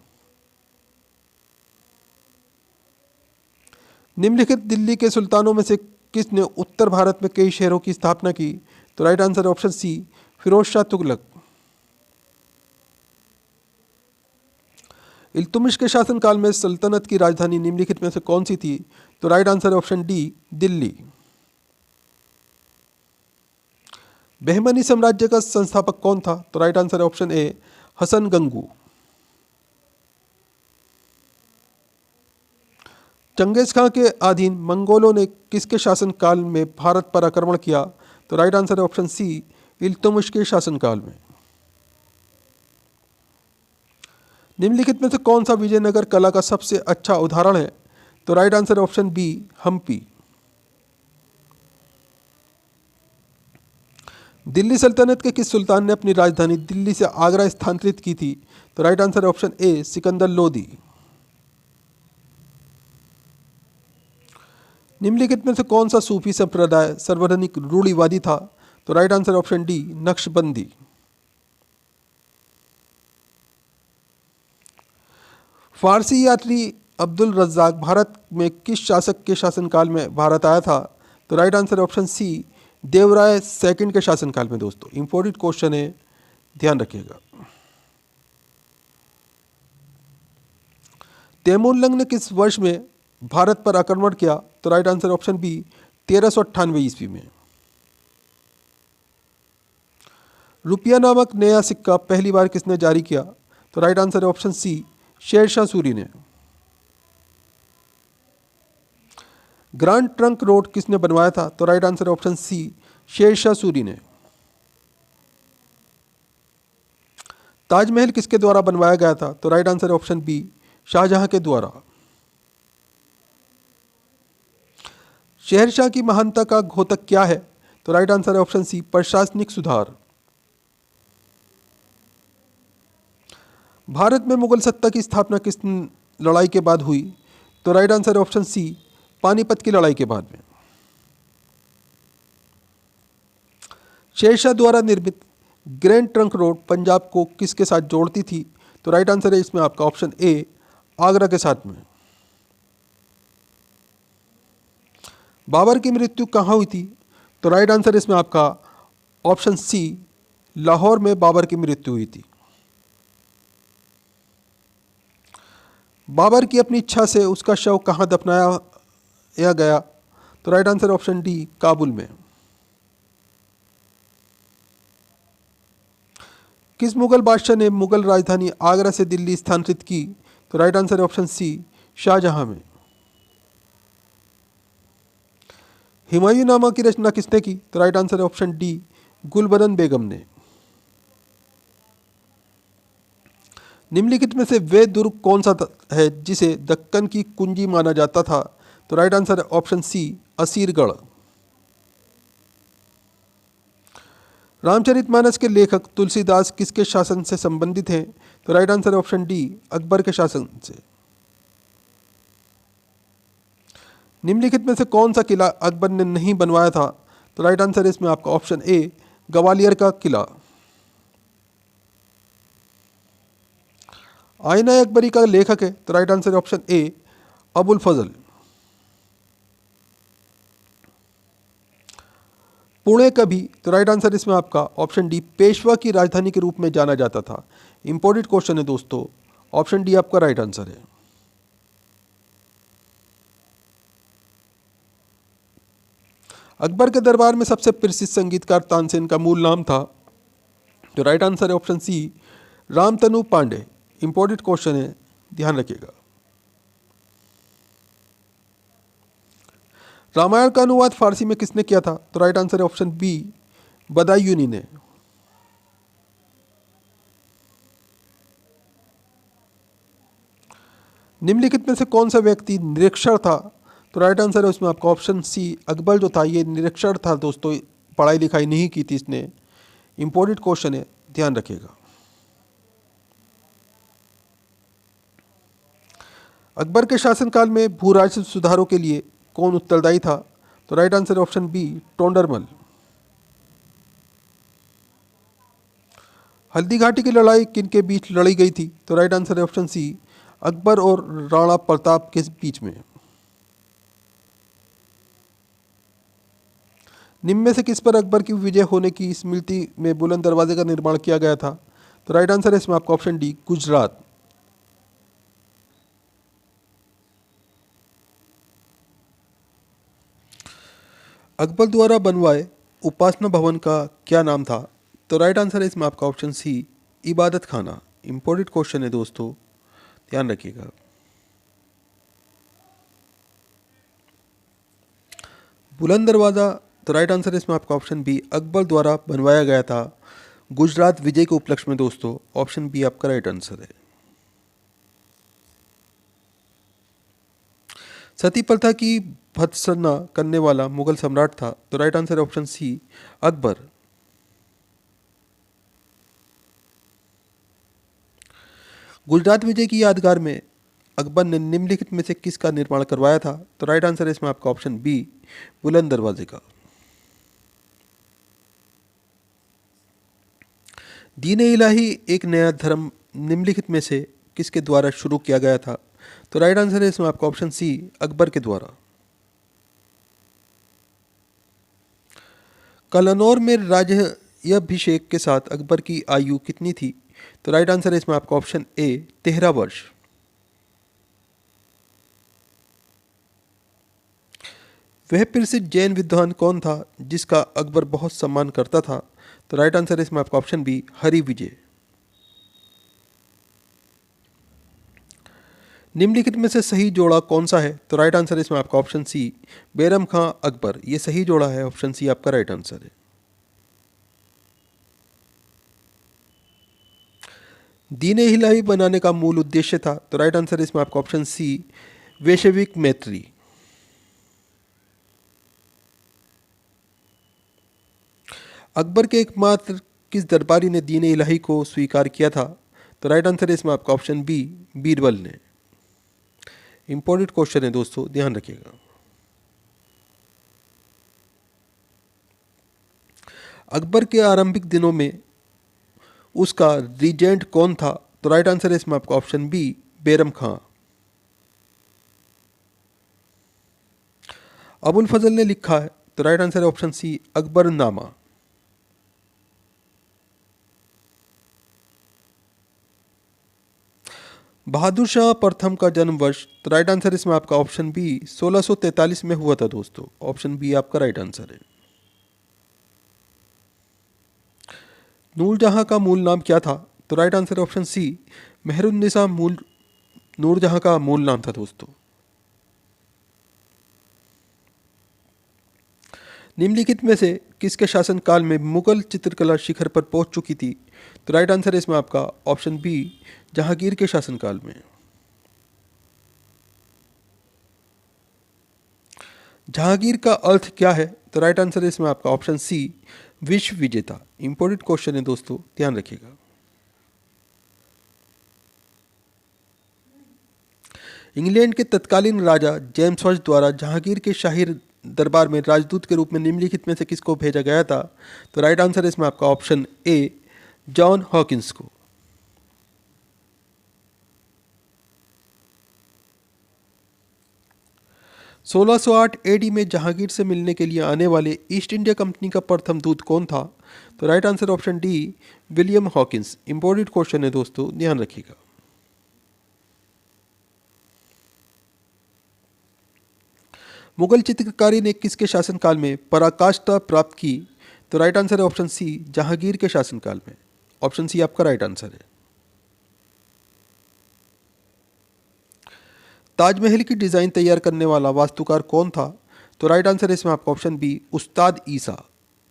निम्नलिखित दिल्ली के सुल्तानों में से किसने उत्तर भारत में कई शहरों की स्थापना की? तो right answer option C, Firoz Shah Tughlaq. Iltutmish के शासनकाल में सल्तनत की राजधानी निम्नलिखित में से कौन सी थी? तो राइट आंसर है ऑप्शन डी, दिल्ली। बहमनी साम्राज्य का संस्थापक कौन था? तो राइट आंसर है ऑप्शन ए, हसन गंगू। चंगेज खां के अधीन मंगोलों ने किसके शासनकाल में भारत पर आक्रमण किया? तो राइट आंसर है ऑप्शन सी, इल्तुतमिश के शासनकाल में। निम्नलिखित में से कौन सा विजयनगर कला का सबसे अच्छा उदाहरण है? तो राइट आंसर है ऑप्शन बी, हम्पी। दिल्ली सल्तनत के किस सुल्तान ने अपनी राजधानी दिल्ली से आगरा स्थानांतरित की थी? तो राइट आंसर है ऑप्शन ए, सिकंदर लोदी। निम्नलिखित में से कौन सा सूफी संप्रदाय सार्वजनिक रूढ़िवादी था? तो right answer option D, Naqshbandi. Farsi यात्री अब्दुल रज्जाक भारत में किस शासक के शासनकाल में भारत आया था? तो right answer option C, Devaraya second के शासनकाल में। दोस्तों इंपॉर्टेंट क्वेश्चन है, ध्यान रखिएगा। तैमूरलंग ने किस वर्ष में भारत पर आक्रमण किया? तो राइट आंसर ऑप्शन बी, 1398 ईस्वी में। रुपया नामक नया सिक्का पहली बार किसने जारी किया? तो राइट आंसर है ऑप्शन सी, शेरशाह सूरी ने। ग्रांड ट्रंक रोड किसने बनवाया था? तो right answer option C, Sher Shah Suri ने। ताजमहल किसके द्वारा बनवाया गया था? तो right answer option B, Shah Jahan के द्वारा। शहरशाह की महानता का घोतक क्या है? तो राइट आंसर है ऑप्शन सी, प्रशासनिक सुधार। भारत में मुगल सत्ता की स्थापना किस लड़ाई के बाद हुई? तो राइट आंसर है ऑप्शन सी, पानीपत की लड़ाई के बाद में। शेरशाह द्वारा निर्मित ग्रैंड ट्रंक रोड पंजाब को किसके साथ जोड़ती थी? तो राइट आंसर है इसमें आपका ऑप्शन ए, आगरा के साथ में। बाबर की मृत्यु कहाँ हुई थी? तो राइट आंसर इसमें आपका ऑप्शन सी, लाहौर में बाबर की मृत्यु हुई थी। बाबर की अपनी इच्छा से उसका शव कहाँ दफनाया गया? तो right answer option D, Kabul में। किस मुगल बादशाह ने मुगल राजधानी आगरा से दिल्ली स्थानांतरित की? तो right answer option C, Shah Jahan में। हुमायूंनामा की रचना किसने की? तो राइट आंसर है ऑप्शन डी, गुलबदन बेगम ने। निम्नलिखित में से वे दुर्ग कौन सा है जिसे दक्कन की कुंजी माना जाता था? तो राइट आंसर है ऑप्शन सी, असीरगढ़। रामचरितमानस के लेखक तुलसीदास किसके शासन से संबंधित हैं? तो राइट आंसर है ऑप्शन डी, अकबर के शासन से। निम्नलिखित में से कौन सा किला अकबर ने नहीं बनवाया था? तो राइट आंसर है इसमें आपका ऑप्शन ए, ग्वालियर का किला। आईना अकबरी का लेखक है, तो राइट आंसर है ऑप्शन ए अबुल फजल। पुणे कभी, तो राइट आंसर इसमें आपका ऑप्शन डी पेशवा की राजधानी के रूप में जाना जाता था। इंपॉर्टेंट क्वेश्चन है दोस्तों, ऑप्शन डी आपका राइट आंसर है। अकबर के दरबार में सबसे प्रसिद्ध संगीतकार तानसेन का मूल नाम था, तो राइट आंसर है option C Ramtanu Pandey. Important question है, ध्यान रखिएगा। रामायण का अनुवाद फारसी में किसने किया था, तो राइट आंसर है ऑप्शन बी बदायूनी ने। निम्नलिखित में से कौन सा व्यक्ति निरक्षर था, तो राइट आंसर है उसमें आपका ऑप्शन सी अकबर जो था ये निरक्षर था दोस्तों, पढ़ाई लिखाई नहीं की थी इसने। इंपॉर्टेंट क्वेश्चन है, ध्यान रखिएगा। अकबर के शासनकाल में भू राजस्व सुधारों के लिए कौन उत्तरदायी था, तो राइट आंसर है ऑप्शन बी टोंडरमल। हल्दी घाटी की लड़ाई किन के बीच लड़ी गई थी, तो राइट आंसर है ऑप्शन सी अकबर और राणा प्रताप के बीच में। निम्न में से किस पर अकबर की विजय होने की स्मृति में बुलंद दरवाजे का निर्माण किया गया था, तो राइट आंसर है इसमें आपका ऑप्शन डी गुजरात। अकबर द्वारा बनवाए उपासना भवन का क्या नाम था, तो राइट आंसर है इसमें आपका ऑप्शन सी इबादत खाना। इंपॉर्टेंट क्वेश्चन है दोस्तों, ध्यान रखिएगा। बुलंद दरवाज़ा, तो राइट आंसर है इसमें आपका ऑप्शन बी अकबर द्वारा बनवाया गया था गुजरात विजय के उपलक्ष्य में दोस्तों। ऑप्शन बी आपका राइट आंसर है। सती प्रथा की भत्सना करने वाला मुगल सम्राट था, तो राइट आंसर है ऑप्शन सी अकबर। गुजरात विजय की यादगार में अकबर ने निम्नलिखित में से किसका निर्माण करवाया था, तो राइट आंसर है इसमें आपका ऑप्शन बी बुलंद दरवाजे का। दीन इलाही एक नया धर्म निम्नलिखित में से किसके द्वारा शुरू किया गया था, तो राइट आंसर है इसमें आपका ऑप्शन सी अकबर के द्वारा। कलानौर में राज्याभिषेक के साथ अकबर की आयु कितनी थी, तो राइट आंसर है इसमें आपका ऑप्शन ए 13 वर्ष। वह प्रसिद्ध जैन विद्वान कौन था जिसका अकबर बहुत सम्मान करता था, तो राइट आंसर है इसमें आपका ऑप्शन बी हरि विजय। निम्नलिखित में से सही जोड़ा कौन सा है, तो राइट आंसर है इसमें आपका ऑप्शन सी बैरम खां अकबर। ये सही जोड़ा है, ऑप्शन सी आपका राइट आंसर है। दीन इलाही बनाने का मूल उद्देश्य था, तो राइट आंसर है इसमें आपका ऑप्शन सी वैश्विक मैत्री। अकबर के एकमात्र किस दरबारी ने दीन इलाही को स्वीकार किया था, तो राइट आंसर है इसमें आपका ऑप्शन बी बीरबल ने। इंपॉर्टेंट क्वेश्चन है दोस्तों, ध्यान रखिएगा। अकबर के आरंभिक दिनों में उसका रीजेंट कौन था, तो राइट आंसर है इसमें आपका ऑप्शन बी बैरम खां। अबुल फजल ने लिखा है, तो राइट आंसर है ऑप्शन सी अकबरनामा। बहादुर शाह प्रथम का जन्म वर्ष, तो राइट आंसर इसमें आपका ऑप्शन बी 1643 में हुआ था दोस्तों। ऑप्शन बी आपका राइट आंसर है। नूरजहां का मूल नाम क्या था, तो राइट आंसर है ऑप्शन सी मेहरुन्निसा मूल नूरजहां का मूल नाम था दोस्तों। निम्नलिखित में से किसके शासनकाल में मुगल चित्रकला शिखर पर पहुंच चुकी थी, तो राइट आंसर है इसमें आपका ऑप्शन बी जहांगीर के शासनकाल में। जहांगीर का अर्थ क्या है, तो राइट आंसर है इसमें आपका ऑप्शन सी विश्व विजेता। इंपॉर्टेंट क्वेश्चन है दोस्तों, ध्यान रखिएगा। इंग्लैंड के तत्कालीन राजा जेम्स फर्स्ट द्वारा जहांगीर के शाही दरबार में राजदूत के रूप में निम्नलिखित में से किसको भेजा गया था, तो राइट आंसर है इसमें आपका ऑप्शन ए जॉन हॉकिंस को। 1608 एडी में जहांगीर से मिलने के लिए आने वाले ईस्ट इंडिया कंपनी का प्रथम दूत कौन था? तो right answer option D, William Hawkins. Important question है दोस्तों, ध्यान रखिएगा। मुगल चित्रकारी ने किसके शासनकाल में पराकाष्ठा प्राप्त की? तो राइट आंसर है ऑप्शन सी, जहांगीर के शासनकाल में। ऑप्शन सी आपका राइट आंसर है। ताजमहल की डिज़ाइन तैयार करने वाला वास्तुकार कौन था? तो राइट आंसर है इसमें आपका ऑप्शन बी, उस्ताद ईसा।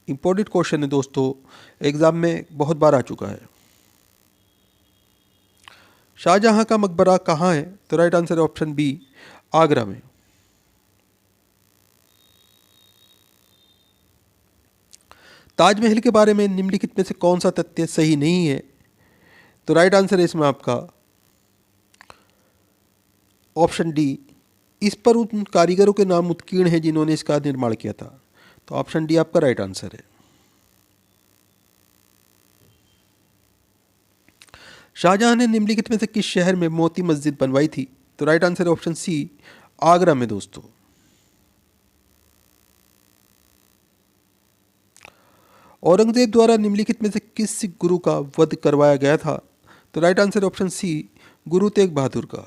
इंपॉर्टेंट क्वेश्चन है दोस्तों, एग्जाम में बहुत बार आ चुका है। शाहजहां का मकबरा कहाँ है? तो राइट आंसर है ऑप्शन बी, आगरा में। ताजमहल के बारे में निम्नलिखित में से कौन सा तथ्य सही नहीं है? तो राइट आंसर है इसमें आपका ऑप्शन डी, इस पर उन कारीगरों के नाम उत्कीर्ण हैं जिन्होंने इसका निर्माण किया था। तो ऑप्शन डी आपका राइट आंसर है। शाहजहां ने निम्नलिखित में से किस शहर में मोती मस्जिद बनवाई थी? तो राइट आंसर है ऑप्शन सी, आगरा में दोस्तों। औरंगजेब द्वारा निम्नलिखित में से किस सिख गुरु का वध करवाया गया था? तो राइट आंसर ऑप्शन सी, गुरु तेग बहादुर का।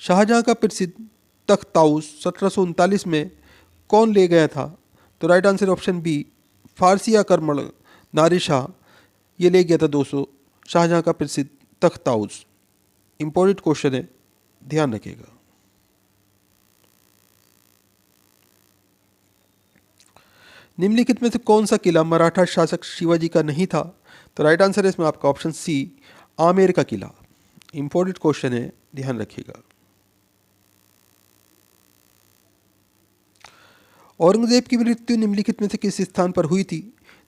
शाहजहां का प्रसिद्ध तख्त ताउस 1739 में कौन ले गया था? तो राइट आंसर ऑप्शन बी, फारसी आक्रमण नारी शाह ये ले गया था दोस्तों शाहजहां का प्रसिद्ध तख्त ताउस। इंपॉर्टेंट क्वेश्चन है, ध्यान रखिएगा। निम्नलिखित में से कौन सा किला मराठा शासक शिवाजी का नहीं था? तो राइट आंसर है इसमें आपका ऑप्शन सी, आमेर का किला। इंपॉर्टेंट क्वेश्चन है, ध्यान रखिएगा। औरंगजेब की मृत्यु निम्नलिखित में से किस स्थान पर हुई थी?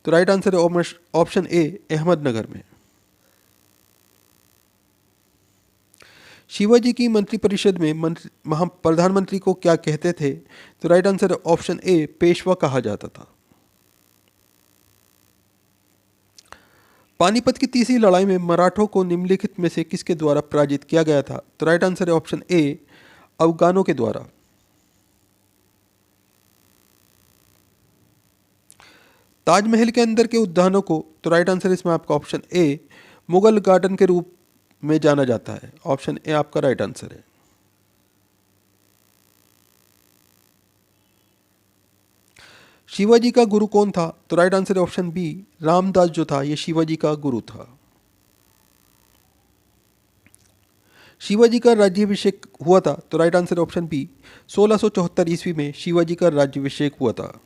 तो राइट आंसर है ऑप्शन ए, अहमदनगर में। शिवाजी की मंत्रिपरिषद में प्रधानमंत्री को क्या कहते थे? तो राइट आंसर है ऑप्शन ए, पेशवा कहा जाता था। पानीपत की तीसरी लड़ाई में मराठों को निम्नलिखित में से किसके द्वारा पराजित किया गया था? तो राइट आंसर है ऑप्शन ए, अफगानों के द्वारा। ताजमहल के अंदर के उद्यानों को, तो राइट आंसर इसमें आपका ऑप्शन ए, मुगल गार्डन के रूप में जाना जाता है। ऑप्शन ए आपका राइट आंसर है। शिवाजी का गुरु कौन था? तो राइट आंसर है ऑप्शन बी, रामदास जो था ये शिवाजी का गुरु था। शिवाजी का राज्याभिषेक हुआ था? तो राइट आंसर ऑप्शन बी, 1674 ईस्वी में शिवाजी का राज्याभिषेक हुआ था।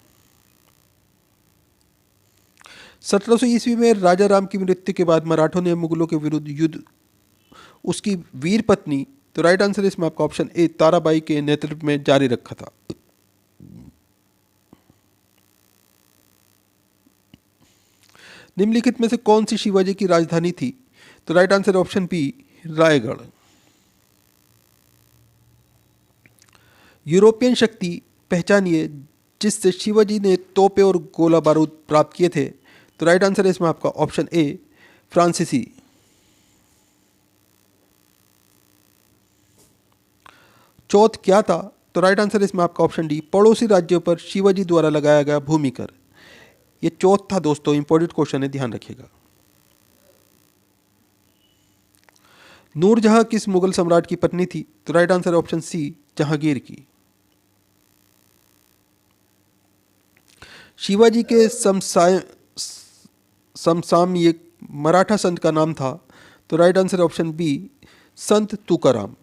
1700 ईस्वी में राजा राम की मृत्यु के बाद मराठों ने मुगलों के विरुद्ध युद्ध उसकी वीर पत्नी, तो राइट आंसर इसमें आपका ऑप्शन ए, ताराबाई के नेतृत्व में जारी रखा था। निम्नलिखित में से कौन सी शिवाजी की राजधानी थी? तो right answer option B, Raigad. European शक्ति पहचानिए जिससे शिवाजी ने तोपे और गोला बारूद प्राप्त किए थे। तो राइट आंसर है इसमें आपका ऑप्शन ए, फ्रांसीसी। चौथ क्या था? तो राइट आंसर इसमें आपका ऑप्शन डी, पड़ोसी राज्यों पर शिवाजी द्वारा लगाया गया भूमि कर। ये चौथ था दोस्तों, इंपॉर्टेंट क्वेश्चन है, ध्यान रखिएगा। नूरजहां किस मुगल सम्राट की पत्नी थी? तो right answer option C, Jahangir की। शिवाजी के समसामयिक मराठा संत का नाम था? तो राइट आंसर ऑप्शन बी, संत तुकाराम।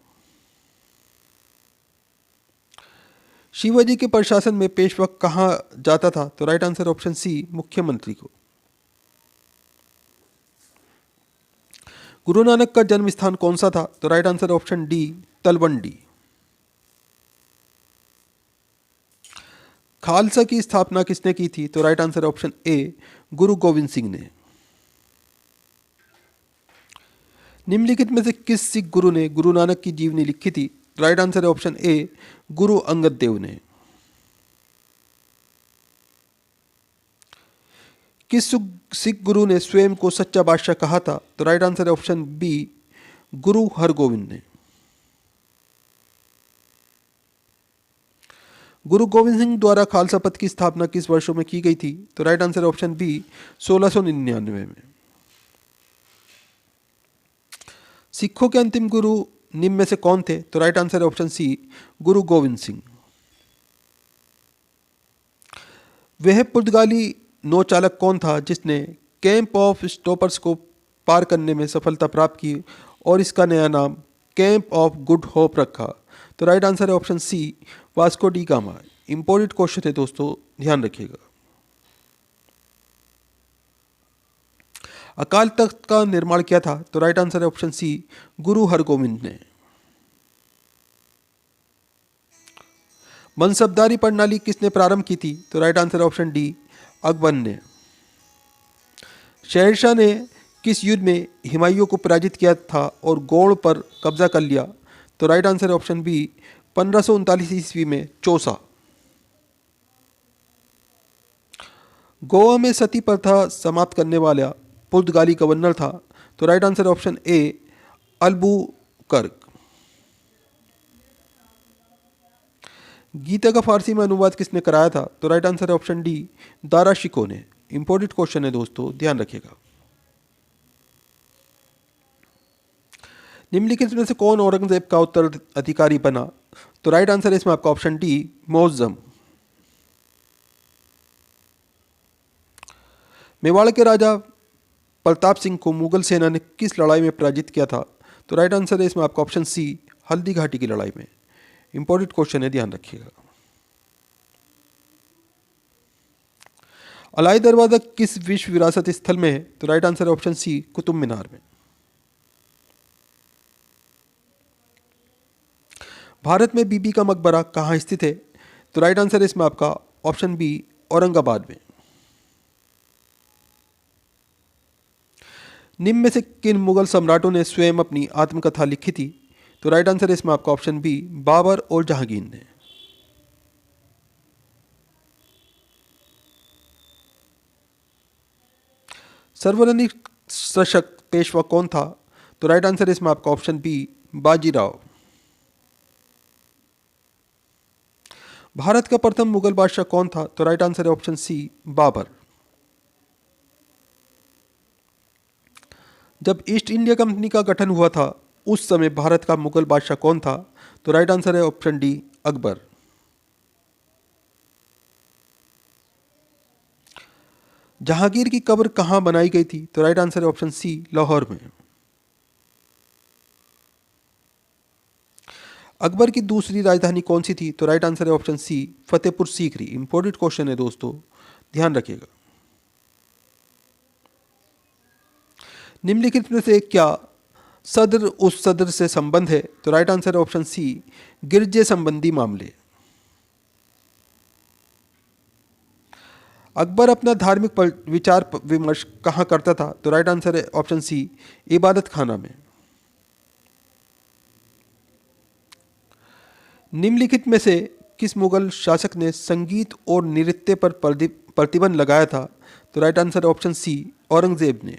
शिवाजी के प्रशासन में पेशवा कहाँ जाता था? तो राइट आंसर ऑप्शन सी, मुख्यमंत्री को। गुरु नानक का जन्म स्थान कौन सा था? तो right answer option D, Talwandi. Khalsa की स्थापना किसने की थी? तो राइट आंसर ऑप्शन ए, गुरु गोविंद सिंह ने। निम्नलिखित में से किस सिख गुरु ने गुरु नानक की जीवनी लिखी थी? राइट आंसर है ऑप्शन ए, गुरु अंगद देव ने। किस सिख गुरु ने स्वयं को सच्चा बादशाह कहा था? तो राइट आंसर है ऑप्शन बी, गुरु हरगोविंद ने। गुरु गोविंद सिंह द्वारा खालसा पंथ की स्थापना किस वर्षों में की गई थी? तो राइट आंसर है ऑप्शन बी 1699 में। सिखों के अंतिम गुरु निम्न में से कौन थे? तो राइट आंसर है ऑप्शन सी गुरु गोविंद सिंह। वह पुर्तगाली नौचालक कौन था जिसने कैंप ऑफ स्टॉपर्स को पार करने में सफलता प्राप्त की और इसका नया नाम कैंप ऑफ गुड होप रखा? तो राइट आंसर है option C Vasco da Gama. Important question है दोस्तों, ध्यान रखिएगा। अकाल तख्त का निर्माण किया था? तो राइट आंसर है ऑप्शन सी गुरु हरगोविंद ने। मनसबदारी प्रणाली किसने प्रारंभ की थी? तो राइट आंसर है ऑप्शन डी अकबर ने। शेरशाह ने किस युद्ध में हुमायूं को पराजित किया था और गौड़ पर कब्जा कर लिया? तो राइट आंसर है ऑप्शन बी 1539 ईस्वी में चौसा। गोवा में सती प्रथा समाप्त करने वाला पुर्तगाली गवर्नर था? तो राइट आंसर है ऑप्शन ए अल्बुकर्क। गीता का फारसी में अनुवाद किसने कराया था? तो राइट आंसर है ऑप्शन डी दारा शिकोह ने। इंपॉर्टेंट क्वेश्चन है दोस्तों, ध्यान रखिएगा। निम्नलिखित में से कौन औरंगजेब का उत्तराधिकारी बना? तो राइट आंसर है इसमें आपका ऑप्शन डी मुअज्जम। मेवाड़ के राजा प्रताप सिंह को मुगल सेना ने किस लड़ाई में पराजित किया था? तो राइट आंसर है इसमें आपका ऑप्शन सी हल्दी घाटी की लड़ाई में। इंपॉर्टेंट क्वेश्चन है, ध्यान रखिएगा। अलाई दरवाजा किस विश्व विरासत स्थल में है? तो राइट आंसर है ऑप्शन सी कुतुब मीनार में। भारत में बीबी का मकबरा कहाँ स्थित है? तो राइट आंसर है इसमें आपका ऑप्शन बी औरंगाबाद में। निम्न में से किन मुगल सम्राटों ने स्वयं अपनी आत्मकथा लिखी थी? तो राइट आंसर है इसमें आपका ऑप्शन बी बाबर और जहांगीर ने। सर्वाधिक सशक्त पेशवा कौन था? तो राइट आंसर है इसमें आपका ऑप्शन बी बाजीराव। भारत का प्रथम मुगल बादशाह कौन था? तो राइट आंसर है ऑप्शन सी बाबर। जब ईस्ट इंडिया कंपनी का गठन हुआ था उस समय भारत का मुगल बादशाह कौन था? तो राइट आंसर है ऑप्शन डी अकबर। जहांगीर की कब्र कहाँ बनाई गई थी? तो राइट आंसर है ऑप्शन सी लाहौर में। अकबर की दूसरी राजधानी कौन सी थी? तो राइट आंसर है option C Fatehpur Sikri. Important question है दोस्तों, ध्यान रखिएगा। निम्नलिखित में से क्या सदर उस सदर से संबंध है? तो राइट आंसर है ऑप्शन सी गिरजे संबंधी मामले। अकबर अपना धार्मिक विचार विमर्श कहाँ करता था? तो राइट आंसर है ऑप्शन सी इबादत खाना में। निम्नलिखित में से किस मुगल शासक ने संगीत और नृत्य पर प्रतिबंध लगाया था? तो राइट आंसर है ऑप्शन सी औरंगजेब ने।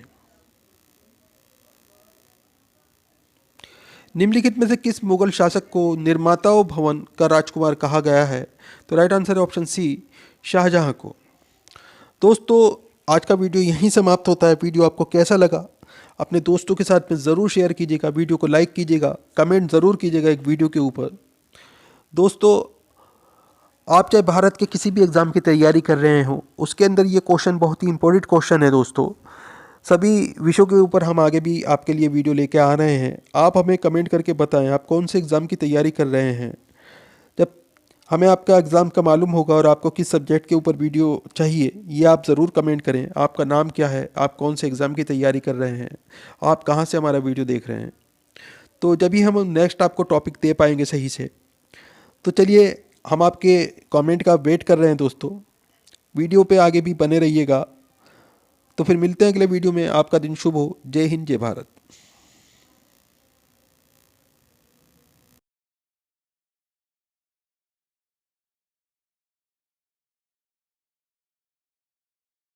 निम्नलिखित में से किस मुगल शासक को निर्माताओं भवन का राजकुमार कहा गया है? तो राइट आंसर है ऑप्शन सी शाहजहां को। दोस्तों आज का वीडियो यहीं समाप्त होता है। वीडियो आपको कैसा लगा अपने दोस्तों के साथ में ज़रूर शेयर कीजिएगा, वीडियो को लाइक कीजिएगा, कमेंट ज़रूर कीजिएगा एक वीडियो के ऊपर। दोस्तों आप चाहे भारत के किसी भी एग्ज़ाम की तैयारी कर रहे हो, उसके अंदर ये क्वेश्चन बहुत ही इंपॉर्टेंट क्वेश्चन है दोस्तों। सभी विषयों के ऊपर हम आगे भी आपके लिए वीडियो लेके आ रहे हैं। आप हमें कमेंट करके बताएं आप कौन से एग्ज़ाम की तैयारी कर रहे हैं। जब हमें आपका एग्ज़ाम का मालूम होगा और आपको किस सब्जेक्ट के ऊपर वीडियो चाहिए, ये आप ज़रूर कमेंट करें। आपका नाम क्या है, आप कौन से एग्ज़ाम की तैयारी कर रहे हैं, आप कहाँ से हमारा वीडियो देख रहे हैं, तो जब ही हम नेक्स्ट आपको टॉपिक दे पाएंगे सही से। तो चलिए हम आपके कमेंट का वेट कर रहे हैं दोस्तों। वीडियो पे आगे भी बने रहिएगा। तो फिर मिलते हैं अगले वीडियो में। आपका दिन शुभ हो। जय हिंद, जय भारत।